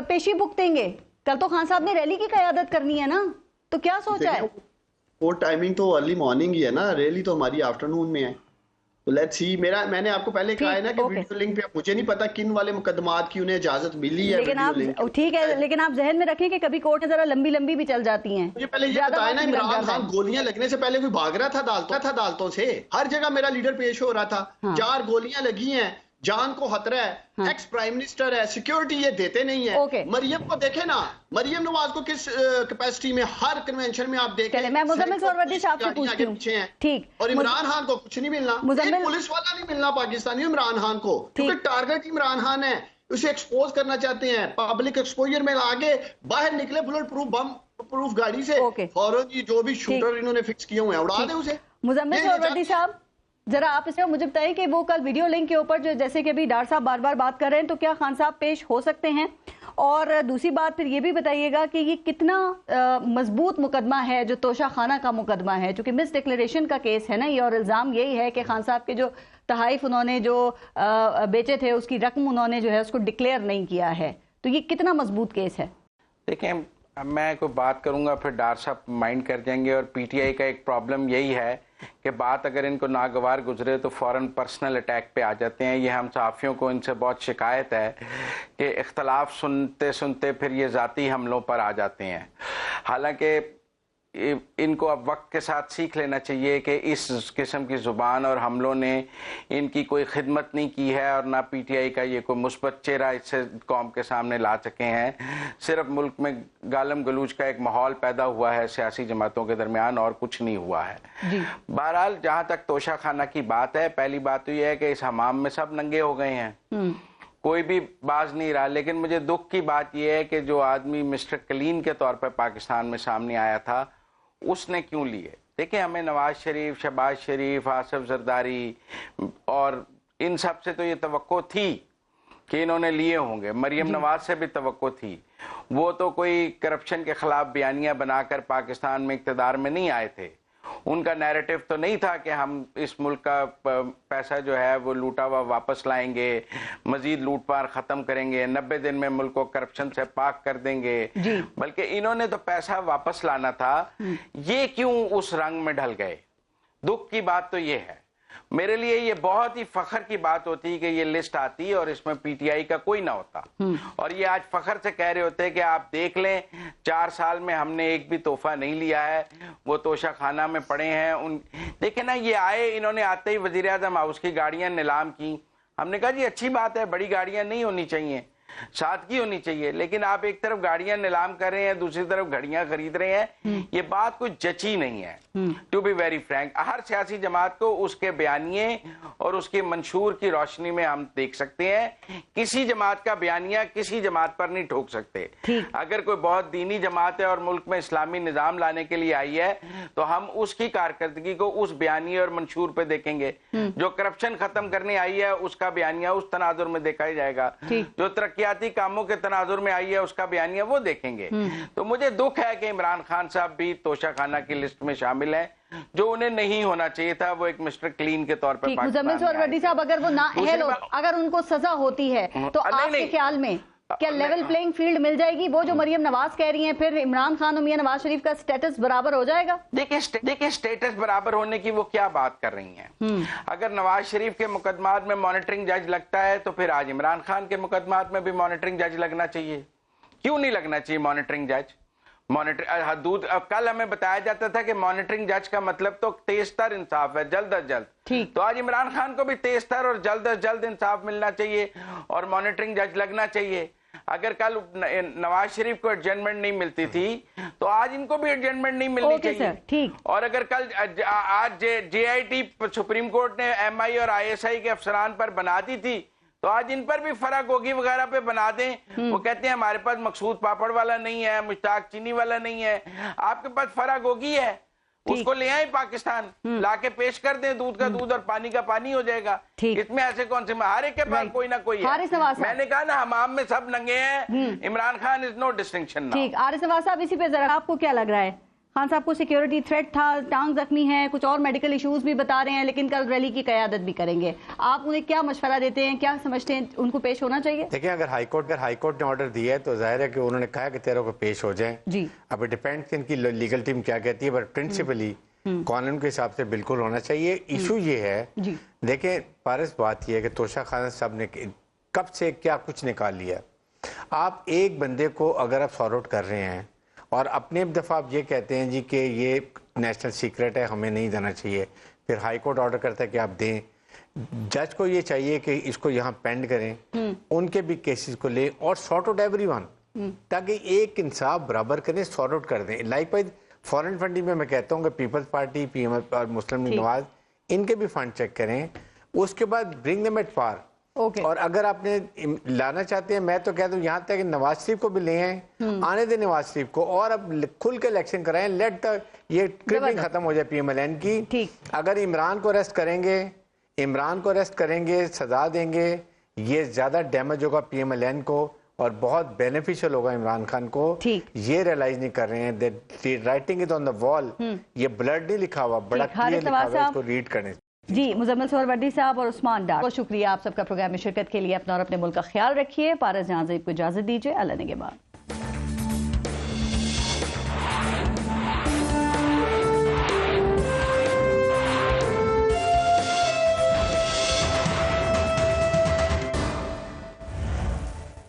पेशी बुक देंगे? कल तो खान साहब ने रैली की क़यादत करनी है ना, तो क्या सोचा है? वो टाइमिंग तो अर्ली मॉर्निंग ही है ना, रैली तो हमारी आफ्टरनून में है। तो लेट्स सी। मैंने आपको पहले कहा है ना कि वीडियो लिंक पे मुझे नहीं पता किन वाले मुकदमात की उन्हें इजाजत मिली है, लेकिन आप ठीक है, लेकिन आप जहन में रखें कि कभी कोर्ट जरा लंबी भी चल जाती हैं। मुझे पहले ये बताया ना, इमरान खान गोलियां लगने से पहले कोई भाग रहा था अदालतों से। हर जगह मेरा लीडर पेश हो रहा था। 4 गोलियां लगी हैं, जान को खतरा है, एक्स प्राइम मिनिस्टर है, सिक्योरिटी ये देते नहीं है। मरियम को देखे ना, मरियम नवाज को किस कैपेसिटी में हर कन्वेंशन में आप देखें। मैं मुजम्मिल सोहरवर्दी साहब से पूछती हूं। ठीक। और इमरान खान को कुछ नहीं मिलना, एक पुलिस वाला नहीं मिलना पाकिस्तानी इमरान खान को, क्योंकि टारगेट इमरान खान है। उसे एक्सपोज करना चाहते हैं, पब्लिक एक्सपोजर में आगे बाहर निकले बुलेट प्रूफ बम प्रूफ गाड़ी से, फौरन जो भी शूटर इन्होंने फिक्स किए हुए हैं उड़ा दे उसे। मुजम्मिल सोहरवर्दी साहब, जरा आप इसे मुझे बताइए कि वो कल वीडियो लिंक के ऊपर जो जैसे कि अभी डार साहब बार बात कर रहे हैं, तो क्या खान साहब पेश हो सकते हैं? और दूसरी बात फिर ये भी बताइएगा कि ये कितना मजबूत मुकदमा है जो तोशाखाना का मुकदमा है, क्योंकि मिस डिक्लेरेशन का केस है ना ये, और इल्ज़ाम यही है कि खान साहब के जो तहाइफ उन्होंने जो बेचे थे उसकी रकम उन्होंने जो है उसको डिक्लेयर नहीं किया है। तो ये कितना मजबूत केस है? देखिए, मैं कोई बात करूंगा फिर डार साहब माइंड कर जाएंगे। और पीटीआई का एक प्रॉब्लम यही है कि बात अगर इनको नागवार गुजरे तो फौरन पर्सनल अटैक पे आ जाते हैं। ये हम सहाफ़ियों को इनसे बहुत शिकायत है कि इख्तलाफ सुनते सुनते फिर ये ज़ाती हमलों पर आ जाते हैं। हालांकि इनको अब वक्त के साथ सीख लेना चाहिए कि इस किस्म की ज़ुबान और हमलों ने इनकी कोई खिदमत नहीं की है, और ना पीटीआई का ये कोई मुस्बत चेहरा इससे कौम के सामने ला सके हैं। सिर्फ मुल्क में गालम गलूज का एक माहौल पैदा हुआ है सियासी जमातों के दरमियान, और कुछ नहीं हुआ है। बहरहाल, जहाँ तक तोशाखाना की बात है, पहली बात तो यह है कि इस हमाम में सब नंगे हो गए हैं, कोई भी बाज नहीं रहा। लेकिन मुझे दुख की बात यह है कि जो आदमी मिस्टर क्लीन के तौर पर पाकिस्तान में सामने आया था उसने क्यों लिए। देखिए, हमें नवाज शरीफ, शहबाज शरीफ, आसिफ जरदारी और इन सब से तो ये तवक्को थी कि इन्होंने लिए होंगे। मरियम नवाज से भी तवक्को थी। वो तो कोई करप्शन के खिलाफ बयानियां बनाकर पाकिस्तान में इक़्तिदार में नहीं आए थे। उनका नैरेटिव तो नहीं था कि हम इस मुल्क का पैसा जो है वो लूटा हुआ वापस लाएंगे, मजीद लूटपाट खत्म करेंगे, 90 दिन में मुल्क को करप्शन से पाक कर देंगे, बल्कि इन्होंने तो पैसा वापस लाना था। ये क्यों उस रंग में ढल गए? दुख की बात तो ये है। मेरे लिए ये बहुत ही फख्र की बात होती कि ये लिस्ट आती और इसमें पीटीआई का कोई ना होता, और ये आज फख्र से कह रहे होते कि आप देख लें 4 साल में हमने एक भी तोहफा नहीं लिया है, वो तोशाखाना में पड़े हैं। देखे ना, ये आए, इन्होंने आते ही वजीर आज़म हाउस की गाड़ियां नीलाम की। हमने कहा जी अच्छी बात है, बड़ी गाड़ियां नहीं होनी चाहिए, सादगी होनी चाहिए, लेकिन आप एक तरफ गाड़ियां नीलाम कर रहे हैं, दूसरी तरफ घड़ियां खरीद रहे हैं। ये बात कोई जची नहीं है। टू बी वेरी फ्रैंक, हर सियासी जमात को उसके बयानिए और उसके मंशूर की रोशनी में हम देख सकते हैं। किसी जमात का बयानिया किसी जमात पर नहीं ठोक सकते। अगर कोई बहुत दीनी जमात है और मुल्क में इस्लामी निजाम लाने के लिए आई है तो हम उसकी कारकर्दगी को उस बयानिए और मंशूर पे देखेंगे। जो करप्शन खत्म करने आई है उसका बयानिया उस तनाजुर में देखा ही जाएगा। जो तरक्याती कामों के तनाजुर में आई है उसका बयानिया वो देखेंगे। तो मुझे दुख है कि इमरान खान साहब भी तोशाखाना की लिस्ट में शामिल है, जो उन्हें नहीं होना चाहिए था। वो एक मिस्टर क्लीन के तौर पर। मुजम्मिल सोहरवर्दी साहब, अगर वो नाअहल हो, अगर उनको सजा होती है तो आपके ख्याल में क्या लेवल प्लेइंग फील्ड मिल जाएगी? वो जो मरियम नवाज कह रही हैं, फिर इमरान खान और मियां नवाज शरीफ का स्टेटस बराबर हो जाएगा? देखिए स्टेटस बराबर होने की वो क्या बात कर रही हैं। अगर नवाज शरीफ के मुकदमात में मॉनिटरिंग जज लगता है तो फिर आज इमरान खान के मुकदमात में भी मॉनिटरिंग जज लगना चाहिए। क्यों नहीं लगना चाहिए मॉनिटरिंग जज? मॉनिटरिंग दूध। अब कल हमें बताया जाता था कि मॉनिटरिंग जज का मतलब तो तेजतर इंसाफ है, जल्द अज जल्द। ठीक, तो आज इमरान खान को भी तेजतर और जल्द अज जल्द इंसाफ मिलना चाहिए और मॉनिटरिंग जज लगना चाहिए। अगर कल नवाज शरीफ को एडजमेंट नहीं मिलती थी तो आज इनको भी एडजमेंट नहीं मिलनी चाहिए। ठीक। और अगर कल आज JIT सुप्रीम कोर्ट ने MI और ISI के अफसरान पर बना दी थी तो आज इन पर भी फरा गोगी वगैरह पे बना दें। वो कहते हैं हमारे पास मकसूद पापड़ वाला नहीं है, मुश्ताक चीनी वाला नहीं है, आपके पास फरा गोगी है, उसको ले आए पाकिस्तान, लाके पेश कर दें, दूध का दूध और पानी का पानी हो जाएगा। इसमें ऐसे कौन से, हर एक के पास कोई ना कोई है। मैंने कहा ना हमाम में सब नंगे हैं, Imran Khan is no distinction. ठीक, आरिफ नवाज साहब इसी पे जरा आपको क्या लग रहा है? खान साहब को सिक्योरिटी थ्रेट था, टांग जख्मी है, कुछ और मेडिकल इश्यूज भी बता रहे हैं, लेकिन कल रैली की क़यादत भी करेंगे। आप उन्हें क्या मशवरा देते हैं, क्या समझते हैं उनको पेश होना चाहिए? देखिए, अगर हाईकोर्ट ने ऑर्डर दिया है तो जाहिर है कि उन्होंने कहा कि 13 को पेश हो जाएं। जी, अब डिपेंड कि इनकी लीगल टीम क्या कहती है, बट प्रिंसिपली कानून के हिसाब से बिल्कुल होना चाहिए। इशू ये है, देखें पारस, बात यह है कि तोशा खान साहब ने कब से क्या कुछ निकाल लिया। आप एक बंदे को अगर आप सॉर्ट आउट कर रहे हैं और अपने दफ़ा आप ये कहते हैं जी कि ये नेशनल सीक्रेट है, हमें नहीं देना चाहिए, फिर हाई कोर्ट ऑर्डर करता है कि आप दें, जज को ये चाहिए कि इसको यहाँ पेंड करें, उनके भी केसेस को ले और सॉर्ट आउट एवरीवन, ताकि एक इंसाफ बराबर करें, सॉर्ट आउट कर दें। लाइकवाइज फॉरेन फंडिंग में मैं कहता हूँ कि पीपल्स पार्टी, PM और मुस्लिम लीग नवाज, इनके भी फंड चेक करें, उसके बाद ब्रिंग देम एट पार। और अगर आपने लाना चाहते हैं, मैं तो कहता हूँ यहाँ तक नवाज शरीफ को भी ले आए, आने दें नवाज शरीफ को, और अब खुल के इलेक्शन कराएं, लेट ये क्रिपिंग खत्म हो जाए PMLN की। अगर इमरान को अरेस्ट करेंगे, सजा देंगे, ये ज्यादा डैमेज होगा PMLN को और बहुत बेनिफिशियल होगा इमरान खान को। ये रियलाइज नहीं कर रहे हैं, writing is on the wall, ये ब्लड नहीं लिखा हुआ, बड़ा क्लियर लिखा हुआ, इसको रीड करें। जी, मुजम्मिल सोहरवर्दी साहब और उस्मान डार, बहुत शुक्रिया आप सबका प्रोग्राम में शिरकत के लिए। अपना और अपने मुल्क का ख्याल रखिए। पारस जहां ज़ेब को इजाजत दीजिए। अल्लाह ने के बाद।